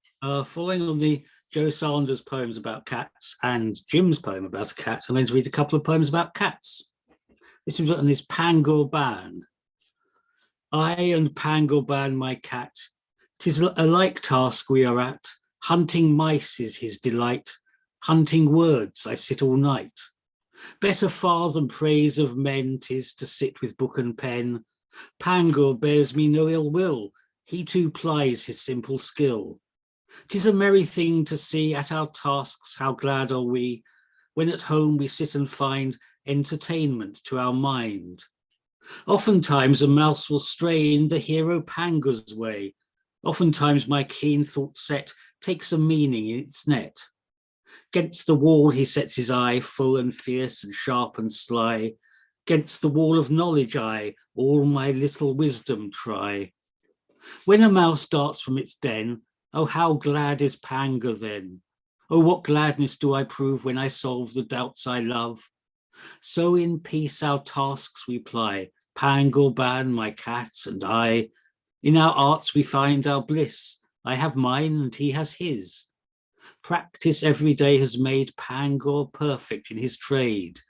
Following on the Joe Sanders poems about cats and Jim's poem about a cat, I'm going to read a couple of poems about cats. This is on this Pangorban. I and Pangorban, my cat, 'tis a like task we are at. Hunting mice is his delight. Hunting words I sit all night. Better far than praise of men 'tis to sit with book and pen. Pangor bears me no ill will. He too plies his simple skill. 'Tis a merry thing to see at our tasks how glad are we, when at home we sit and find entertainment to our mind. Oftentimes a mouse will stray in the hero Pangor's way. Oftentimes my keen thought set takes a meaning in its net. 'Gainst the wall he sets his eye, full and fierce and sharp and sly. 'Gainst the wall of knowledge I all my little wisdom try. When a mouse darts from its den, oh how glad is Pangor then. Oh what gladness do I prove when I solve the doubts I love. So in peace our tasks we ply, Pangorban, my cat, and I. In our arts we find our bliss. I have mine and he has his. Practice every day has made Pangor perfect in his trade.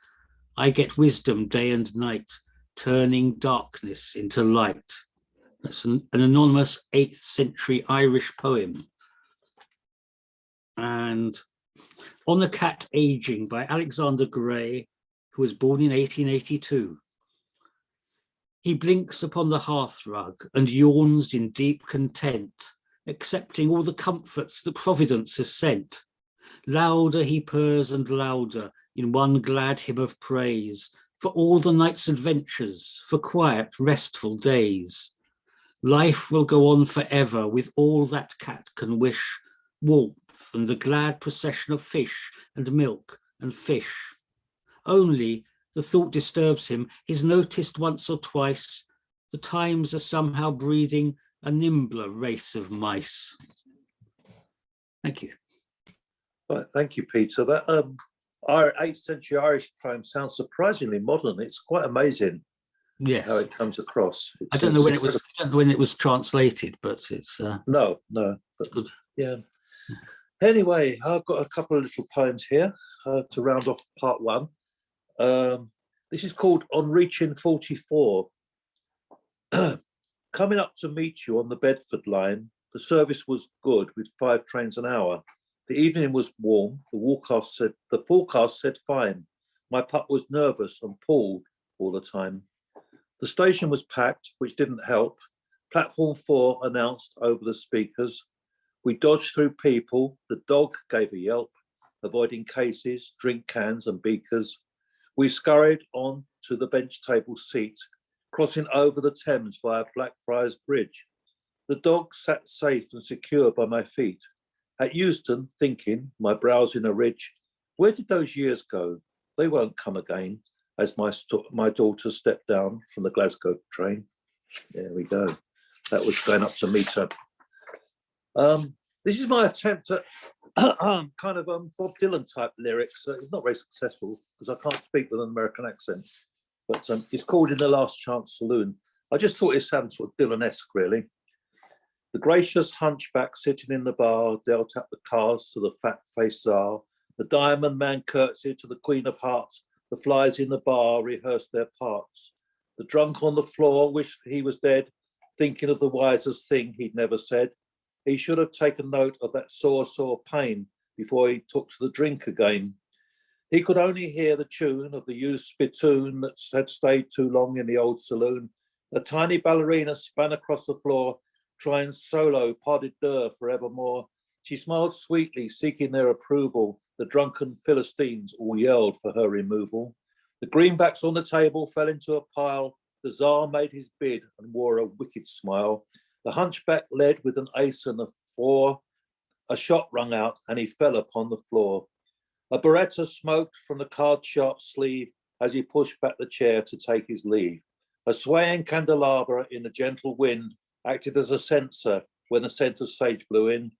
I get wisdom day and night, turning darkness into light. That's an anonymous 8th century Irish poem. And On the Cat Aging by Alexander Gray, who was born in 1882. He blinks upon the hearthrug and yawns in deep content, accepting all the comforts that Providence has sent. Louder he purrs and louder in one glad hymn of praise for all the night's adventures, for quiet, restful days. Life will go on forever with all that cat can wish, warmth and the glad procession of fish and milk and fish. Only, the thought disturbs him, is noticed once or twice, the times are somehow breeding a nimbler race of mice. Thank you. Right, thank you, Peter. That our 8th century Irish poem sounds surprisingly modern. It's quite amazing Yes. how it comes across. I don't know when it was. I don't know when it was translated, but it's No, but good. yeah. Anyway, I've got a couple of little poems here to round off part 1. This is called On Reaching 44. Coming up to meet you on the Bedford line, the service was good with 5 trains an hour. The evening was warm. The forecast said fine. My pup was nervous and pulled all the time. The station was packed, which didn't help. Platform 4 announced over the speakers. We dodged through people. The dog gave a yelp, avoiding cases, drink cans and beakers. We scurried on to the bench table seat, crossing over the Thames via Blackfriars Bridge. The dog sat safe and secure by my feet. At Euston, thinking, my brows in a ridge, where did those years go? They won't come again, as my daughter stepped down from the Glasgow train. There we go. That was going up to meet her. This is my attempt at kind of Bob Dylan type lyrics. It's not very successful because I can't speak with an American accent, but it's called In the Last Chance Saloon. I just thought it sounded sort of Dylan-esque, really. The gracious hunchback sitting in the bar dealt out the cards to the fat-faced czar. The diamond man curtsied to the Queen of Hearts. The flies in the bar rehearsed their parts. The drunk on the floor wished he was dead, thinking of the wisest thing he'd never said. He should have taken note of that sore, sore pain before he took to the drink again. He could only hear the tune of the used spittoon that had stayed too long in the old saloon. A tiny ballerina span across the floor, trying solo pas de deux forevermore. She smiled sweetly, seeking their approval. The drunken Philistines all yelled for her removal. The greenbacks on the table fell into a pile. The Tsar made his bid and wore a wicked smile. The hunchback led with an ace and a 4. A shot rung out and he fell upon the floor. A Beretta smoked from the card-sharp sleeve as he pushed back the chair to take his leave. A swaying candelabra in the gentle wind acted as a censer when the scent of sage blew in.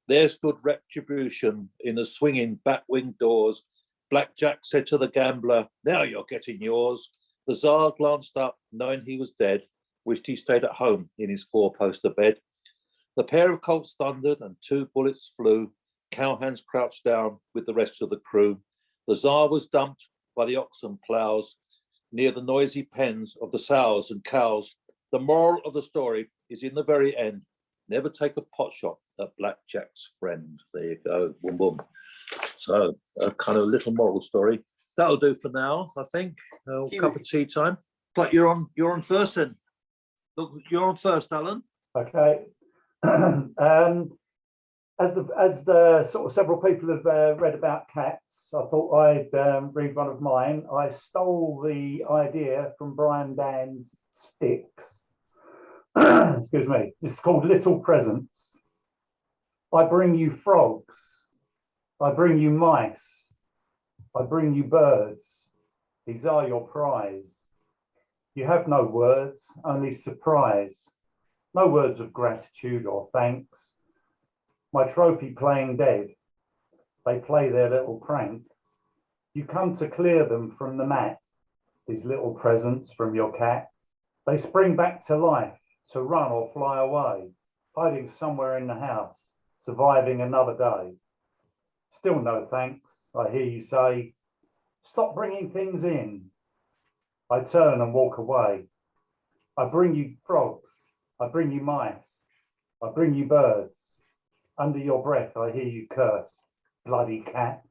There stood retribution in the swinging bat-winged doors. Black Jack said to the gambler, now you're getting yours. The Tsar glanced up, knowing he was dead, wished he stayed at home in his 4-poster bed. The pair of Colts thundered and 2 bullets flew. Cowhands crouched down with the rest of the crew. The Tsar was dumped by the oxen ploughs near the noisy pens of the sows and cows. The moral of the story is in the very end. Never take a pot shot at Black Jack's friend. There you go, boom, boom. So a kind of little moral story. That'll do for now, I think. Cup of tea time. But you're on first then. Look, you're on first, Alan. Okay. As the sort of several people have read about cats, I thought I'd read one of mine. I stole the idea from Brian Dan's Sticks. Excuse me. It's called Little Presents. I bring you frogs. I bring you mice. I bring you birds. These are your prize. You have no words, only surprise. No words of gratitude or thanks. My trophy playing dead. They play their little prank. You come to clear them from the mat. These little presents from your cat. They spring back to life to run or fly away, hiding somewhere in the house, surviving another day. Still no thanks, I hear you say. Stop bringing things in. I turn and walk away. I bring you frogs, I bring you mice, I bring you birds. Under your breath, I hear you curse, bloody cat.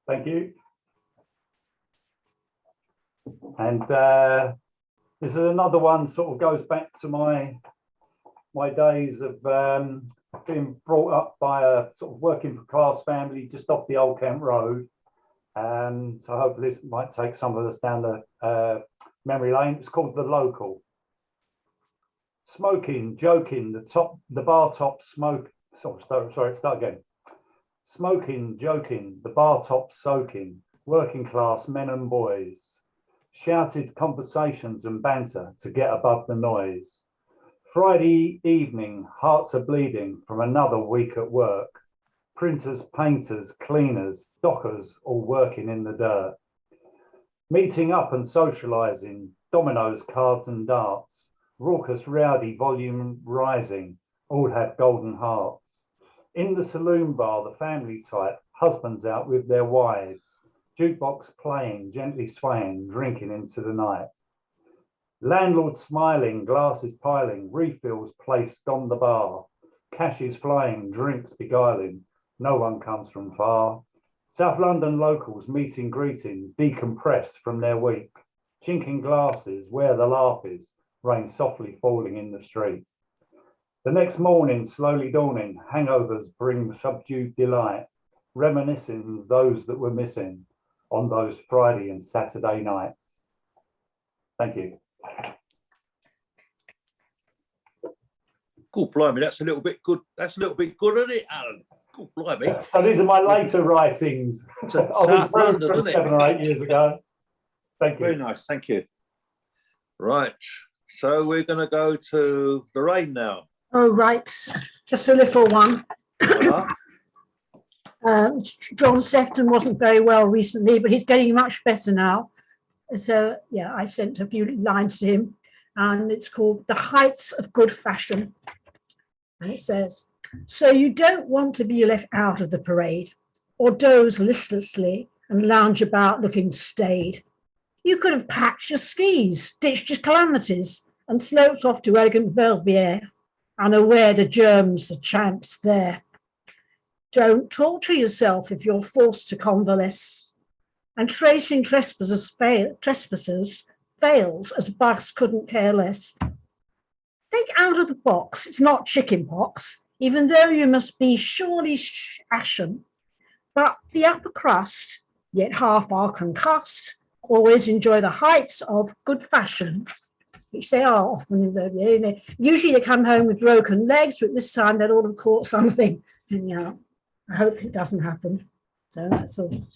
Thank you. And this is another one sort of goes back to my days of being brought up by a sort of working class family just off the Old Kent Road. So hopefully this might take some of us down the memory lane. It's called The Local. Smoking, joking, the bar top smoke. Sorry, start again. Smoking, joking, the bar top soaking, working class men and boys. Shouted conversations and banter to get above the noise. Friday evening, hearts are bleeding from another week at work. Printers, painters, cleaners, dockers, all working in the dirt. Meeting up and socialising, dominoes, cards and darts. Raucous, rowdy, volume rising, all have golden hearts. In the saloon bar, the family type, husbands out with their wives. Jukebox playing, gently swaying, drinking into the night. Landlord smiling, glasses piling, refills placed on the bar. Cash is flying, drinks beguiling, no one comes from far. South London locals meeting, greeting, decompress from their week. Chinking glasses, where the laugh is, rain softly falling in the street. The next morning, slowly dawning, hangovers bring subdued delight, reminiscing those that were missing on those Friday and Saturday nights. Thank you. Cool, blimey, that's a little bit good. That's a little bit good, isn't it, Alan? Cool, blimey. So these are my later writings. So, I'll be South London, isn't it? 7 or 8 years ago. Thank you. Very nice, thank you. Right, so we're going to go to Lorraine now. Oh, right. Just a little one. Uh-huh. John Sefton wasn't very well recently, but he's getting much better now. So, yeah, I sent a few lines to him, and it's called The Heights of Good Fashion. And it says, so you don't want to be left out of the parade or doze listlessly and lounge about looking staid. You could have packed your skis, ditched your calamities, and sloped off to elegant Verbier, unaware the germs, the champs there. Don't torture yourself if you're forced to convalesce. And tracing trespassers fails as bugs couldn't care less. Think out of the box. It's not chicken pox, even though you must be surely ashen. But the upper crust, yet half are concussed, always enjoy the heights of good fashion, which they are often in Verbier. Usually they come home with broken legs, but this time they'd all have caught something. Yeah. I hope it doesn't happen. So that's all.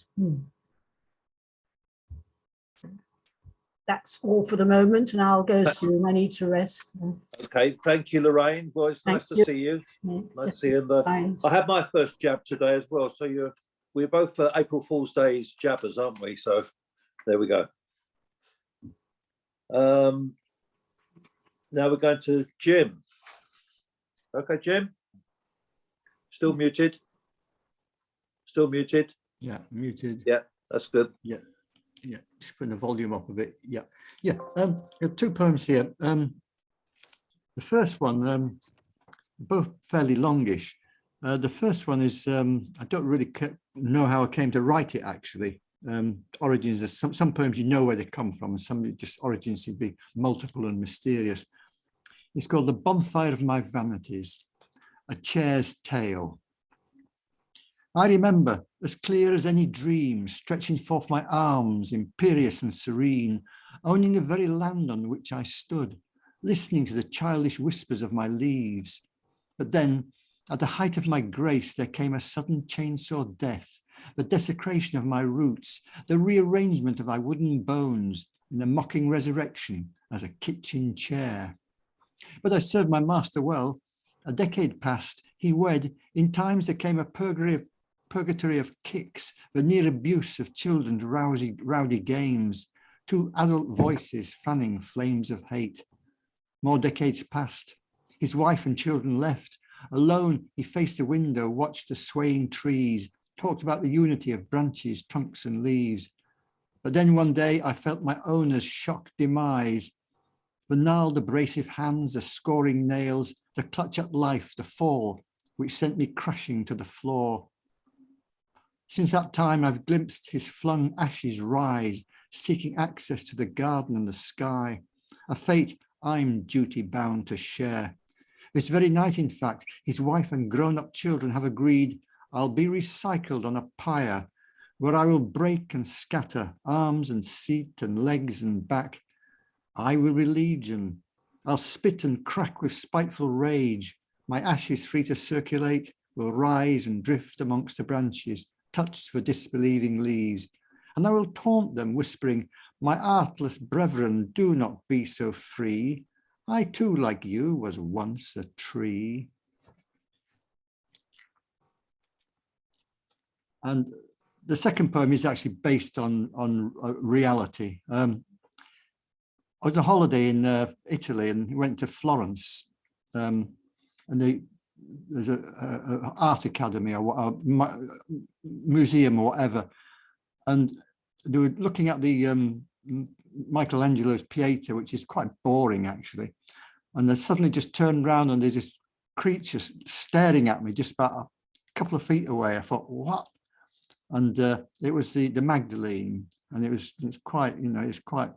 That's all for the moment, and I'll go soon. I need to rest. Okay, thank you, Lorraine. Well, it's nice to see you. Yeah, Nice to see you. And, I had my first jab today as well. So we're both April Fool's Day's jabbers, aren't we? So there we go. Now we're going to Jim. Okay, Jim. Still muted. Still muted. Yeah, muted. Yeah, that's good. Yeah, yeah. Just putting the volume up a bit. Yeah, yeah. I have 2 poems here. The first one, both fairly longish. The first one is I don't really know how I came to write it. Actually, origins are some poems you know where they come from, and some just origins would be multiple and mysterious. It's called The Bonfire of My Vanities, a Chair's Tale. I remember, as clear as any dream, stretching forth my arms, imperious and serene, owning the very land on which I stood, listening to the childish whispers of my leaves. But then, at the height of my grace, there came a sudden chainsaw death, the desecration of my roots, the rearrangement of my wooden bones in a mocking resurrection as a kitchen chair. But I served my master well. A decade passed, he wed. In times there came a purgatory of kicks, the near abuse of children's rowdy games, 2 adult voices fanning flames of hate. More decades passed. His wife and children left. Alone, he faced the window, watched the swaying trees, talked about the unity of branches, trunks and leaves. But then one day I felt my owner's shocked demise. The gnarled abrasive hands, the scoring nails, the clutch at life, the fall, which sent me crashing to the floor. Since that time I've glimpsed his flung ashes rise, seeking access to the garden and the sky, a fate I'm duty bound to share. This very night, in fact, his wife and grown-up children have agreed I'll be recycled on a pyre, where I will break and scatter arms and seat and legs and back. I will be legion. I'll spit and crack with spiteful rage. My ashes free to circulate will rise and drift amongst the branches, touched for disbelieving leaves. And I will taunt them, whispering, my artless brethren, do not be so free. I too, like you, was once a tree. And the second poem is actually based on reality. I was on holiday in Italy and went to Florence, and there's a art academy or a museum or whatever, and they were looking at the Michelangelo's Pieta, which is quite boring actually, and they suddenly just turned around and there's this creature staring at me just about a couple of feet away. I thought, what? And it was the Magdalene, and it's quite, you know, it's quite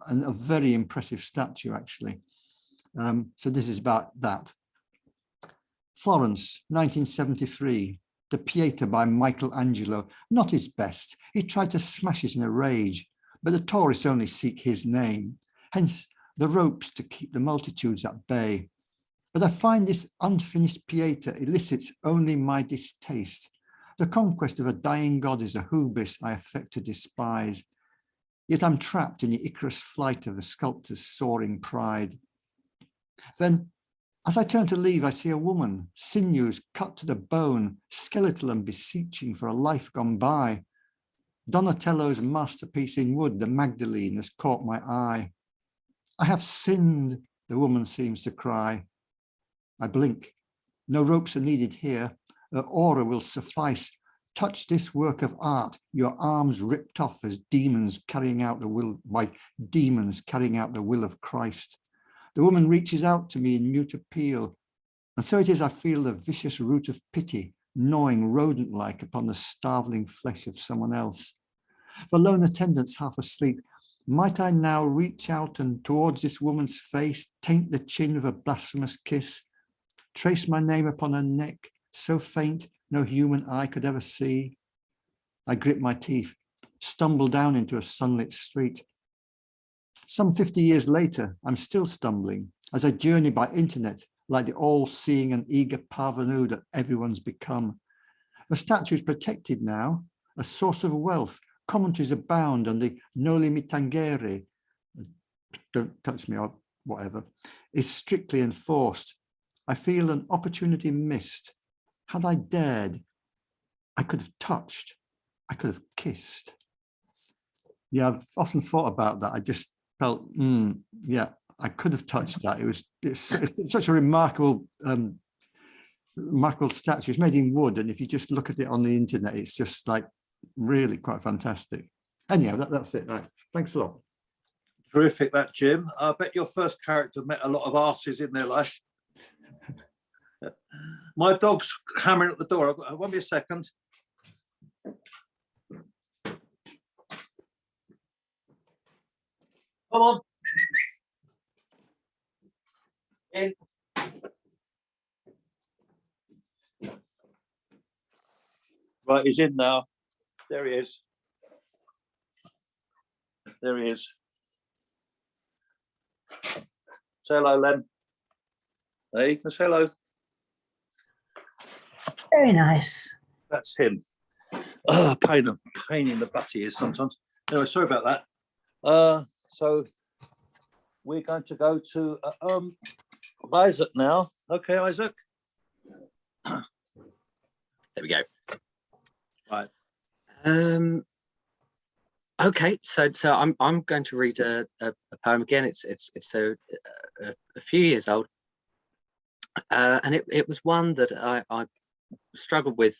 a very impressive statue actually. So this is about that. Florence, 1973, the Pieta by Michelangelo, not his best. He tried to smash it in a rage, but the tourists only seek his name, hence the ropes to keep the multitudes at bay. But I find this unfinished Pieta elicits only my distaste. The conquest of a dying god is a hubris I affect to despise. Yet I'm trapped in the Icarus flight of a sculptor's soaring pride. Then, as I turn to leave, I see a woman, sinews cut to the bone, skeletal and beseeching for a life gone by. Donatello's masterpiece in wood, the Magdalene, has caught my eye. I have sinned, the woman seems to cry. I blink. No ropes are needed here. Her aura will suffice. Touch this work of art, your arms ripped off as demons carrying out the will of Christ. The woman reaches out to me in mute appeal, and so it is I feel the vicious root of pity gnawing rodent-like upon the starveling flesh of someone else. The lone attendants half asleep, might I now reach out and towards this woman's face taint the chin with a blasphemous kiss, trace my name upon her neck, so faint no human eye could ever see? I grip my teeth, stumble down into a sunlit street. Some 50 years later, I'm still stumbling as I journey by internet like the all-seeing and eager parvenu that everyone's become. The statue is protected now, a source of wealth. Commentaries abound on the Noli Me Tangere, don't touch me or whatever, is strictly enforced. I feel an opportunity missed. Had I dared, I could have touched, I could have kissed. Yeah, I've often thought about that. I just felt, yeah, I could have touched that. It's such a remarkable statue. It's made in wood, and if you just look at it on the internet, it's just like really quite fantastic. Anyhow, that's it. Right. Thanks a lot. Terrific, that, Jim. I bet your first character met a lot of arses in their life. My dog's hammering at the door. Won't be a second. Come on. In. Right, he's in now. There he is. There he is. Say hello, Len. Hey, let's say hello. Very nice. That's him. Pain in the butt he is sometimes. Anyway, sorry about that. So we're going to go to Isaac now. Okay, Isaac. There we go. Right. Okay, so I'm going to read a poem again. It's a few years old, and it was one that I struggled with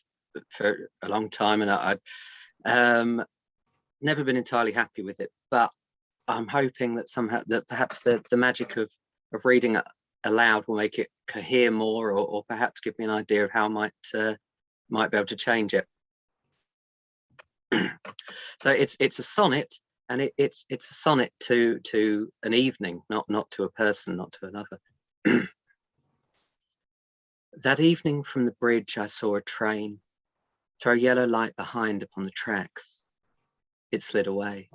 for a long time, and I never been entirely happy with it, but I'm hoping that somehow that perhaps the magic of reading it aloud will make it cohere more, or perhaps give me an idea of how I might be able to change it. So it's a sonnet, and it's a sonnet to an evening, not to a person, not to another. That evening from the bridge I saw a train throw yellow light behind upon the tracks. It slid away,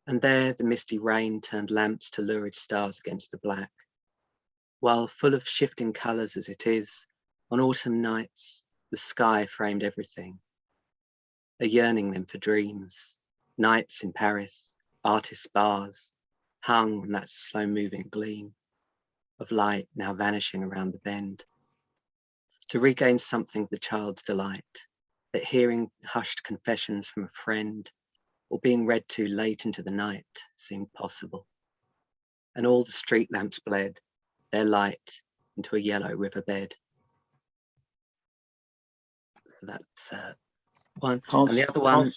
and there the misty rain turned lamps to lurid stars against the black, while full of shifting colours as it is, on autumn nights the sky framed everything, a yearning then for dreams, nights in Paris, artists' bars, hung on that slow-moving gleam of light now vanishing around the bend. To regain something of the child's delight, that hearing hushed confessions from a friend, or being read to late into the night, seemed possible. And all the street lamps bled their light into a yellow riverbed. So that's one. And the other one.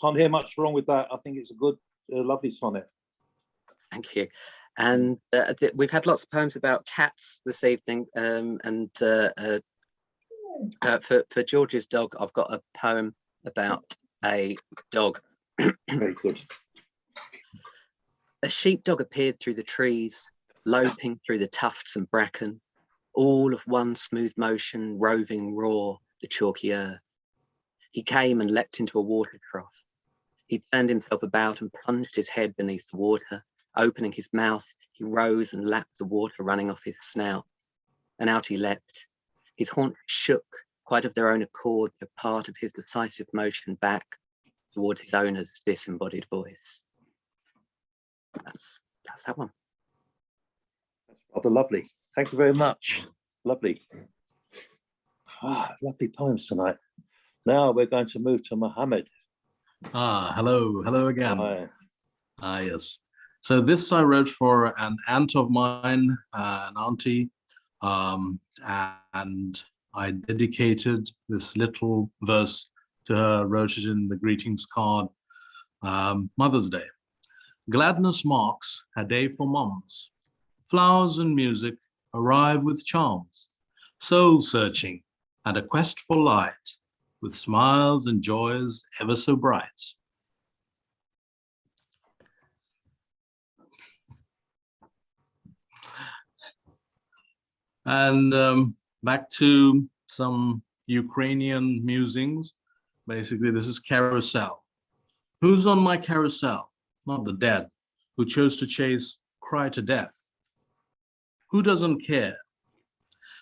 Can't hear much wrong with that. I think it's a good, lovely sonnet. Thank you. And we've had lots of poems about cats this evening, and for George's dog, I've got a poem about a dog. Very good. A sheepdog appeared through the trees, loping through the tufts and bracken, all of one smooth motion, roving raw the chalky earth. He came and leapt into a water trough. He turned himself about and plunged his head beneath the water. Opening his mouth, he rose and lapped the water running off his snout, and out he leapt. His haunches shook, quite of their own accord, a part of his decisive motion back toward his owner's disembodied voice. That's that one. That's rather lovely. Thank you very much. Lovely. Lovely poems tonight. Now we're going to move to Mohammed. Hello again. Hi. Yes. So this I wrote for an aunt of mine, an auntie, and I dedicated this little verse to her, wrote it in the greetings card, Mother's Day. Gladness marks a day for moms. Flowers and music arrive with charms, soul searching and a quest for light, with smiles and joys ever so bright. And back to some Ukrainian musings. Basically, this is carousel. Who's on my carousel? Not the dead, who chose to chase cry to death. Who doesn't care?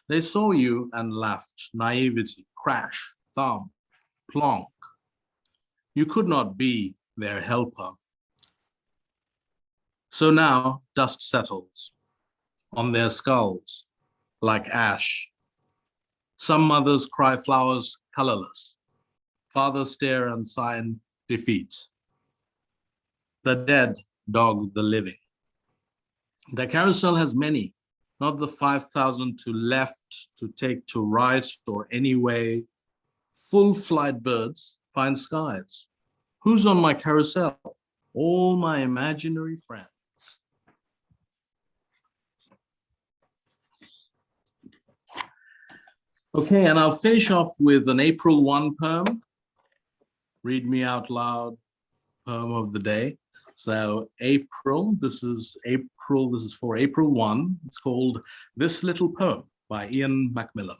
They saw you and laughed, naivety, crash, thump, plonk. You could not be their helper. So now dust settles on their skulls like ash. Some mothers cry flowers colorless. Fathers stare and sign defeat. The dead dog the living. The carousel has many, not the 5,000 to left, to take to right, or any way. Full flight birds find skies. Who's on my carousel? All my imaginary friends. Okay, and I'll finish off with an April 1 poem. Read me out loud poem of the day. So April, this is for April 1. It's called This Little Poem by Ian Macmillan.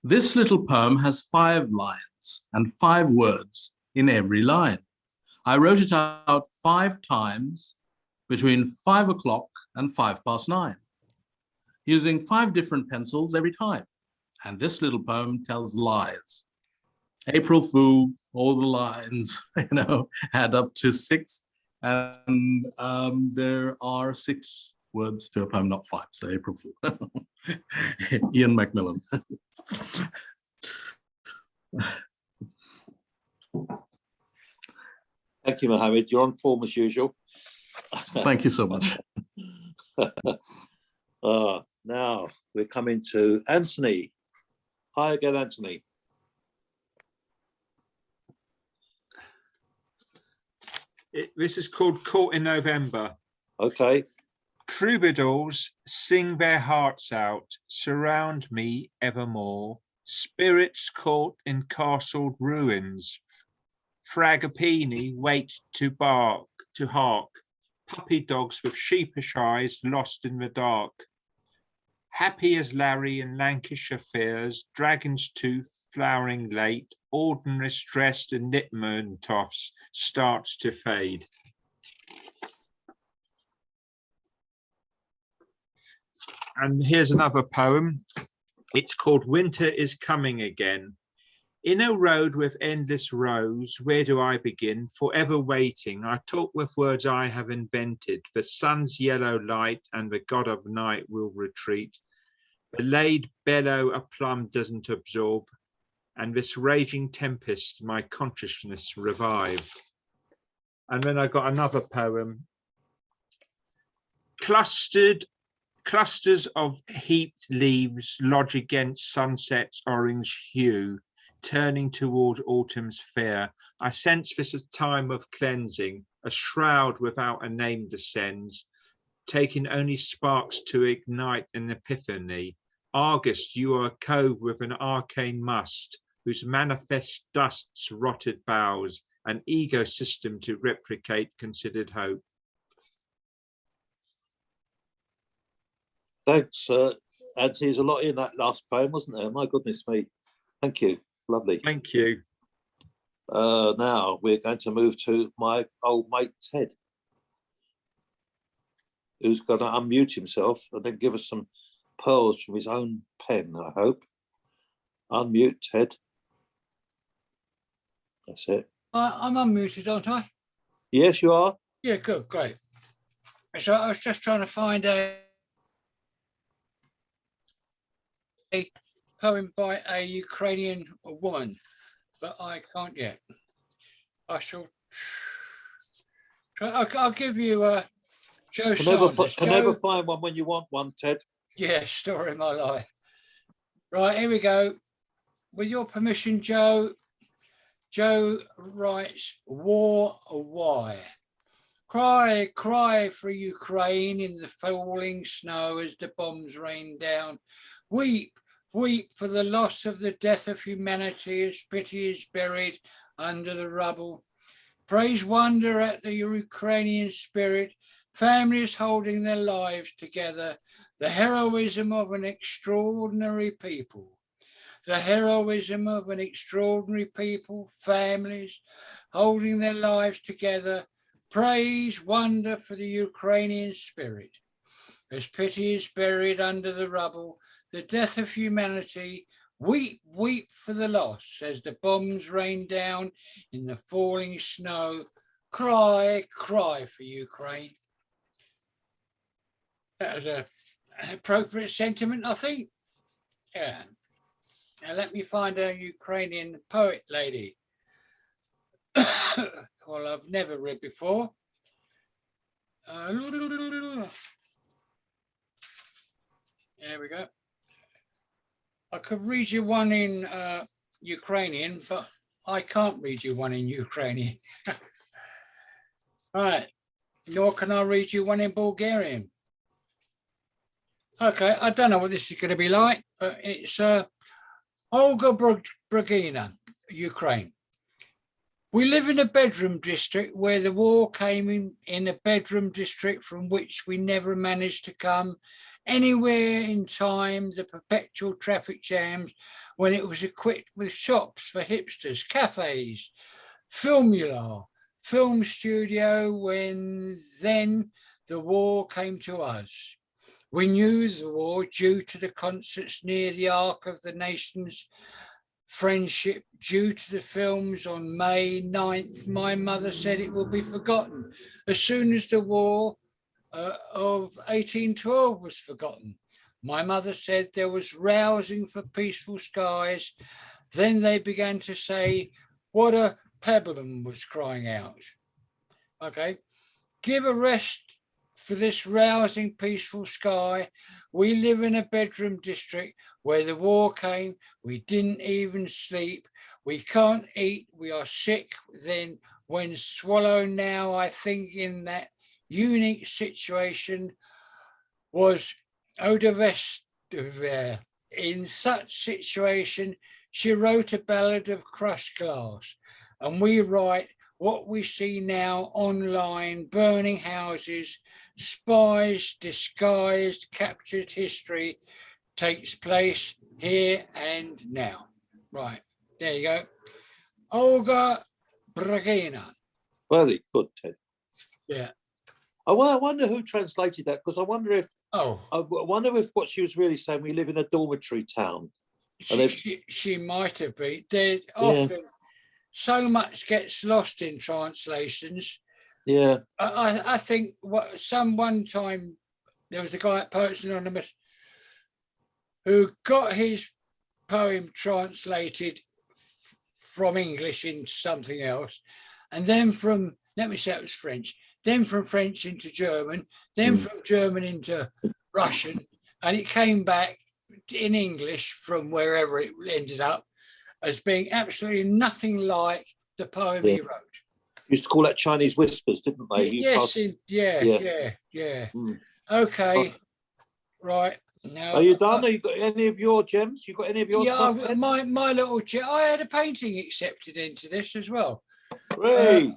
This little poem has 5 lines and 5 words in every line. I wrote it out 5 times between 5 o'clock and 9:05, using 5 different pencils every time. And this little poem tells lies. April Fool, all the lines, add up to 6. And there are 6 words to a poem, not 5. So April Fool. Ian Macmillan. Thank you, Mohammed. You're on form as usual. Thank you so much. Now we're coming to Anthony. Hi again, Anthony. This is called Caught in November. Okay. Troubadours sing their hearts out, surround me evermore. Spirits caught in castled ruins. Fragapini wait to bark, to hark. Puppy dogs with sheepish eyes lost in the dark. Happy as Larry in Lancashire fairs, Dragon's Tooth flowering late, Ordinaries dressed in knitman toffs starts to fade. And here's another poem. It's called Winter is Coming Again. In a road with endless rows, where do I begin? Forever waiting, I talk with words I have invented. The sun's yellow light and the god of night will retreat. The laid bellow a plum doesn't absorb, and this raging tempest my consciousness revive. And then I got another poem. Clusters of heaped leaves lodge against sunset's orange hue, turning toward autumn's fair. I sense this a time of cleansing, a shroud without a name descends, taking only sparks to ignite an epiphany. Argus, you are a cove with an arcane must, whose manifest dusts rotted boughs, an ecosystem to replicate considered hope. Thanks, Anthony. There's a lot in that last poem, wasn't there? My goodness me. Thank you. Lovely. Thank you. Now we're going to move to my old mate Ted, who's going to unmute himself and then give us some pearls from his own pen, I hope. Unmute, Ted. That's it. I'm unmuted, aren't I? Yes, you are. Yeah, good, great. So I was just trying to find a poem by a Ukrainian woman, but I can't yet. I shall try. I'll give you Joe Sanders. Can never find one when you want one, Ted. Yeah, story of my life. Right, here we go. With your permission, Joe. Joe writes, War or Why? Cry, cry for Ukraine in the falling snow as the bombs rain down. Weep, weep for the loss of the death of humanity as pity is buried under the rubble. Praise wonder at the Ukrainian spirit, families holding their lives together, the heroism of an extraordinary people. The heroism of an extraordinary people, families holding their lives together. Praise, wonder for the Ukrainian spirit. As pity is buried under the rubble, the death of humanity, weep, weep for the loss as the bombs rain down in the falling snow. Cry, cry for Ukraine. That was an appropriate sentiment, I think. Yeah. Now let me find a Ukrainian poet lady. Well, I've never read before. There we go. I could read you one in Ukrainian, but I can't read you one in Ukrainian. Right, nor can I read you one in Bulgarian. Okay, I don't know what this is going to be like, but it's Olga Bragina, Ukraine. We live in a bedroom district where the war came in a bedroom district from which we never managed to come anywhere in time, the perpetual traffic jams when it was equipped with shops for hipsters, cafes, Filmula, film studio, when then the war came to us. We knew the war due to the concerts near the Ark of the Nations friendship, due to the films on May 9th. My mother said it will be forgotten as soon as the war of 1812 was forgotten. My mother said there was rousing for peaceful skies. Then they began to say what a peplum was crying out. Okay, give a rest for this rousing peaceful sky. We live in a bedroom district where the war came. We didn't even sleep. We can't eat. We are sick. Then when Swallow now, I think, in that unique situation was Odavestovere. In such situation, she wrote a ballad of crushed glass, and we write what we see now online: burning houses, spies, disguised, captured history takes place here and now. Right, there you go. Olga Bragina. Very good, Ted. Yeah. I wonder who translated that, because I wonder if what she was really saying, we live in a dormitory town. She might have been. There often so much gets lost in translations. Yeah. I think one time there was a guy at Poets Anonymous who got his poem translated from English into something else, and then let me say it was French, then from French into German, then from German into Russian, and it came back in English from wherever it ended up as being absolutely nothing like the poem he wrote. Used to call that Chinese whispers, didn't they? Yes, yeah. Okay, right. Now, are you done? Have you got any of your gems? You got any of your stuff? Yeah, my little gem. I had a painting accepted into this as well. Right.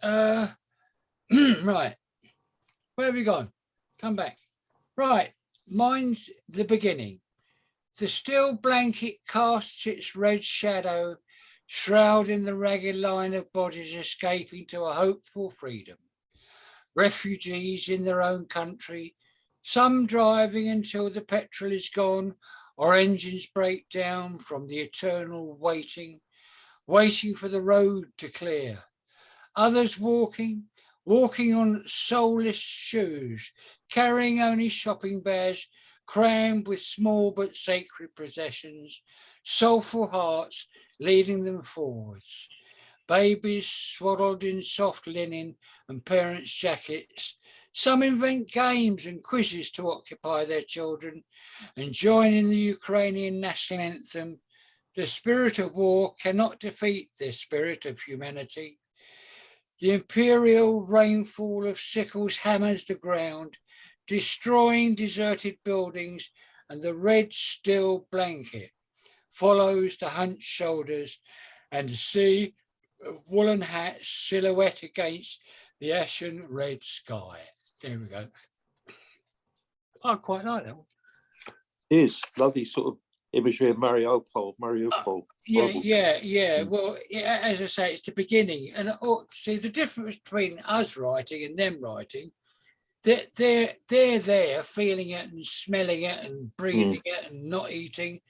Right. Where have you gone? Come back. Right. Mine's the beginning. The still blanket casts its red shadow, shrouding the ragged line of bodies escaping to a hopeful freedom. Refugees in their own country, some driving until the petrol is gone or engines break down from the eternal waiting for the road to clear. Others walking on soulless shoes, carrying only shopping bags, crammed with small but sacred possessions, soulful hearts leading them forwards. Babies swaddled in soft linen and parents' jackets. Some invent games and quizzes to occupy their children and join in the Ukrainian national anthem. The spirit of war cannot defeat the spirit of humanity. The imperial rainfall of sickles hammers the ground, destroying deserted buildings, and the red steel blanket follows the hunched shoulders and the sea of woolen hats silhouette against the ashen red sky. There we go. I quite like that one. It is lovely sort of imagery of Mariupol. Yeah. Well, as I say, it's the beginning. And see, the difference between us writing and them writing, they're there feeling it and smelling it and breathing it and not eating.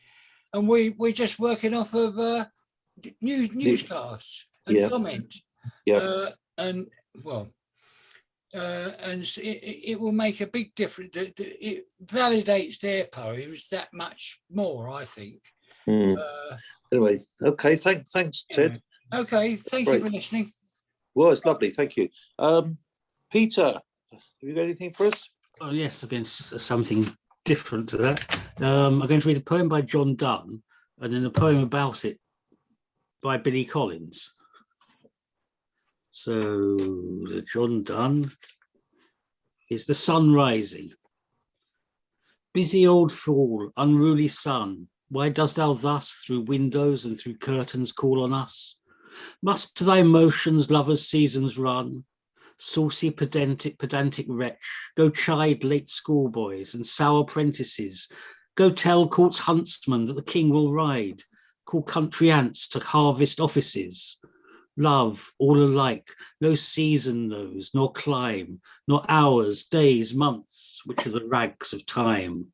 And we're just working off of newscasts and comment. Yeah. And it will make a big difference. It validates their poems that much more, I think. Anyway, okay, thanks, Ted. Okay, thank you for listening. Well, it's lovely, thank you. Peter, have you got anything for us? Oh yes, again, something different to that. I'm going to read a poem by John Donne and then a poem about it by Billy Collins. So the John Donne is The Sun Rising. Busy old fool, unruly sun, why dost thou thus through windows and through curtains call on us? Must to thy motions lovers' seasons run? Saucy pedantic wretch, go chide late schoolboys and sour prentices. Go tell court's huntsmen that the king will ride. Call country ants to harvest offices. Love, all alike, no season knows, nor clime, nor hours, days, months, which are the rags of time.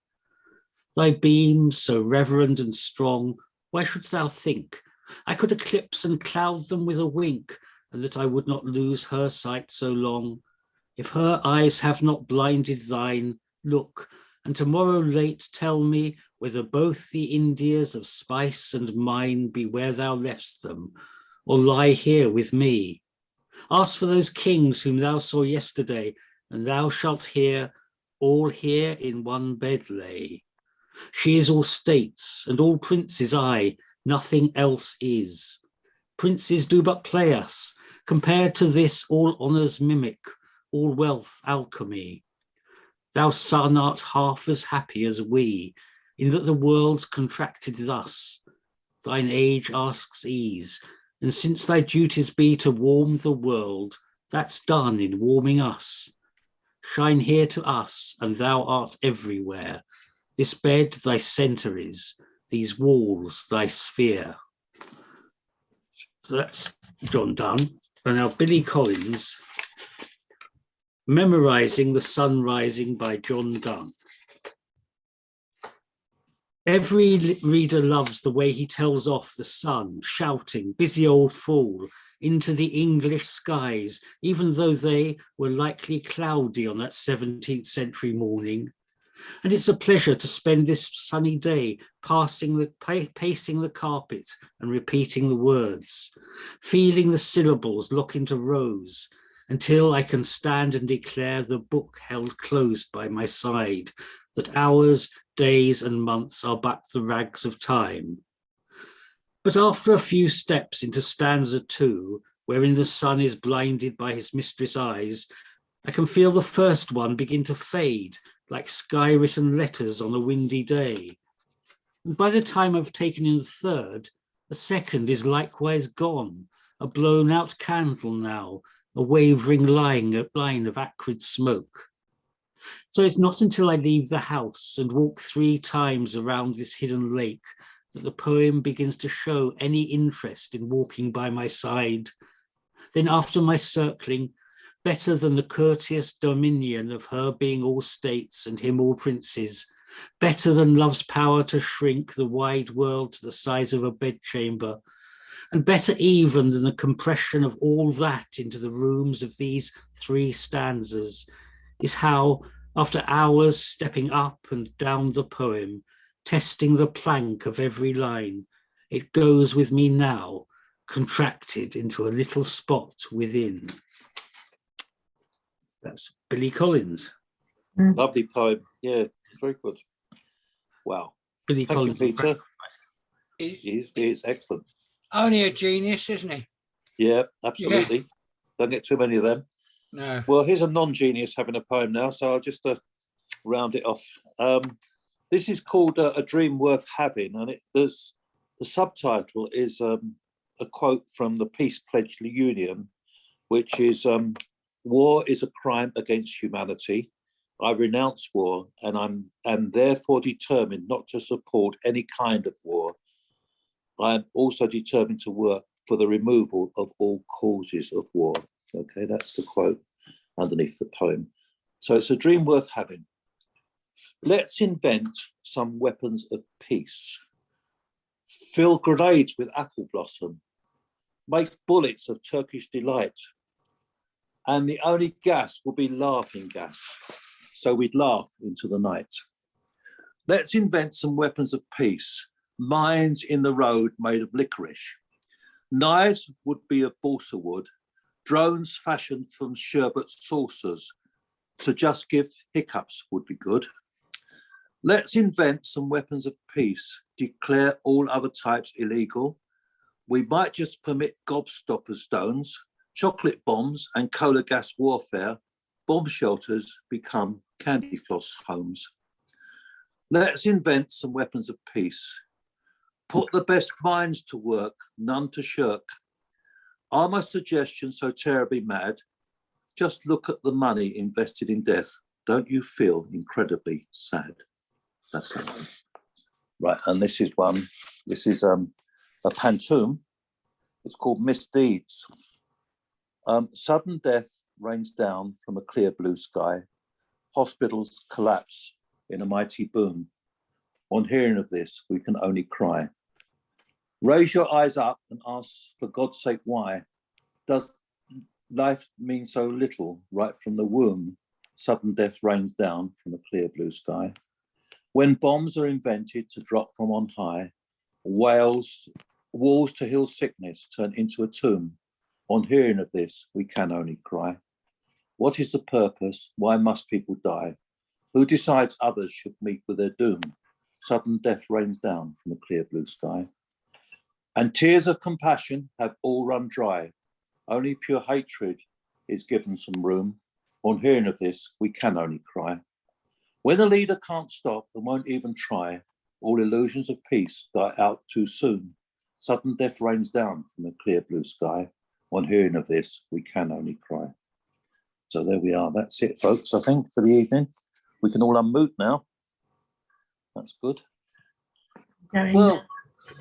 Thy beams, so reverend and strong, why shouldst thou think I could eclipse and cloud them with a wink, and that I would not lose her sight so long? If her eyes have not blinded thine, look, and tomorrow late tell me whether both the Indias of spice and mine be where thou left'st them, or lie here with me. Ask for those kings whom thou saw yesterday, and thou shalt hear, all here in one bed lay. She is all states, and all princes I, nothing else is. Princes do but play us, Compared to this, all honours mimic, all wealth alchemy. Thou sun art half as happy as we, in that the world's contracted thus. Thine age asks ease, and since thy duties be to warm the world, that's done in warming us. Shine here to us, and thou art everywhere. This bed thy centre is, these walls thy sphere. So that's John Donne. And now Billy Collins, Memorising the Sun Rising by John Donne. Every reader loves the way he tells off the sun, shouting, busy old fool, into the English skies, even though they were likely cloudy on that 17th century morning. And it's a pleasure to spend this sunny day pacing the carpet and repeating the words, feeling the syllables lock into rows, until I can stand and declare the book held closed by my side, that hours, days and months are but the rags of time. But after a few steps into stanza 2, wherein the sun is blinded by his mistress' eyes, I can feel the first one begin to fade like sky-written letters on a windy day. And by the time I've taken in the third, the second is likewise gone, a blown-out candle now, a wavering line of acrid smoke. So it's not until I leave the house and walk 3 times around this hidden lake that the poem begins to show any interest in walking by my side. Then after my circling, better than the courteous dominion of her being all states and him all princes, better than love's power to shrink the wide world to the size of a bedchamber, and better even than the compression of all that into the rooms of these 3 stanzas, is how, after hours stepping up and down the poem, testing the plank of every line, it goes with me now, contracted into a little spot within. That's Billy Collins. Lovely poem. Yeah, it's very good. Wow. Billy Thank Collins. you, Peter. He's It's excellent. only a genius, isn't he? Yeah, absolutely. Don't get too many of them. No. Well, here's a non-genius having a poem now, so I'll just round it off. This is called A Dream Worth Having, and the subtitle is a quote from the Peace Pledge Union, which is, war is a crime against humanity. I renounce war, and I'm therefore determined not to support any kind of war. I am also determined to work for the removal of all causes of war. Okay, that's the quote underneath the poem. So it's a dream worth having. Let's invent some weapons of peace. Fill grenades with apple blossom. Make bullets of Turkish delight. And the only gas will be laughing gas. So we'd laugh into the night. Let's invent some weapons of peace. Mines in the road made of licorice. Knives would be of balsa wood. Drones fashioned from sherbet saucers. To just give hiccups would be good. Let's invent some weapons of peace. Declare all other types illegal. We might just permit gobstopper stones, chocolate bombs and cola gas warfare. Bomb shelters become candy floss homes. Let's invent some weapons of peace. Put the best minds to work, none to shirk. Are my suggestions so terribly mad? Just look at the money invested in death. Don't you feel incredibly sad? That's it. Right, and this is a pantoum. It's called Misdeeds. Sudden death rains down from a clear blue sky. Hospitals collapse in a mighty boom. On hearing of this, we can only cry. Raise your eyes up and ask, for God's sake, why? Does life mean so little right from the womb? Sudden death rains down from a clear blue sky. When bombs are invented to drop from on high, walls to heal sickness turn into a tomb. On hearing of this, we can only cry. What is the purpose? Why must people die? Who decides others should meet with their doom? Sudden death rains down from a clear blue sky. And tears of compassion have all run dry. Only pure hatred is given some room. On hearing of this, we can only cry. When a leader can't stop and won't even try, all illusions of peace die out too soon. Sudden death rains down from the clear blue sky. On hearing of this, we can only cry. So there we are. That's it, folks, I think, for the evening. We can all unmute now. That's good. Going Well,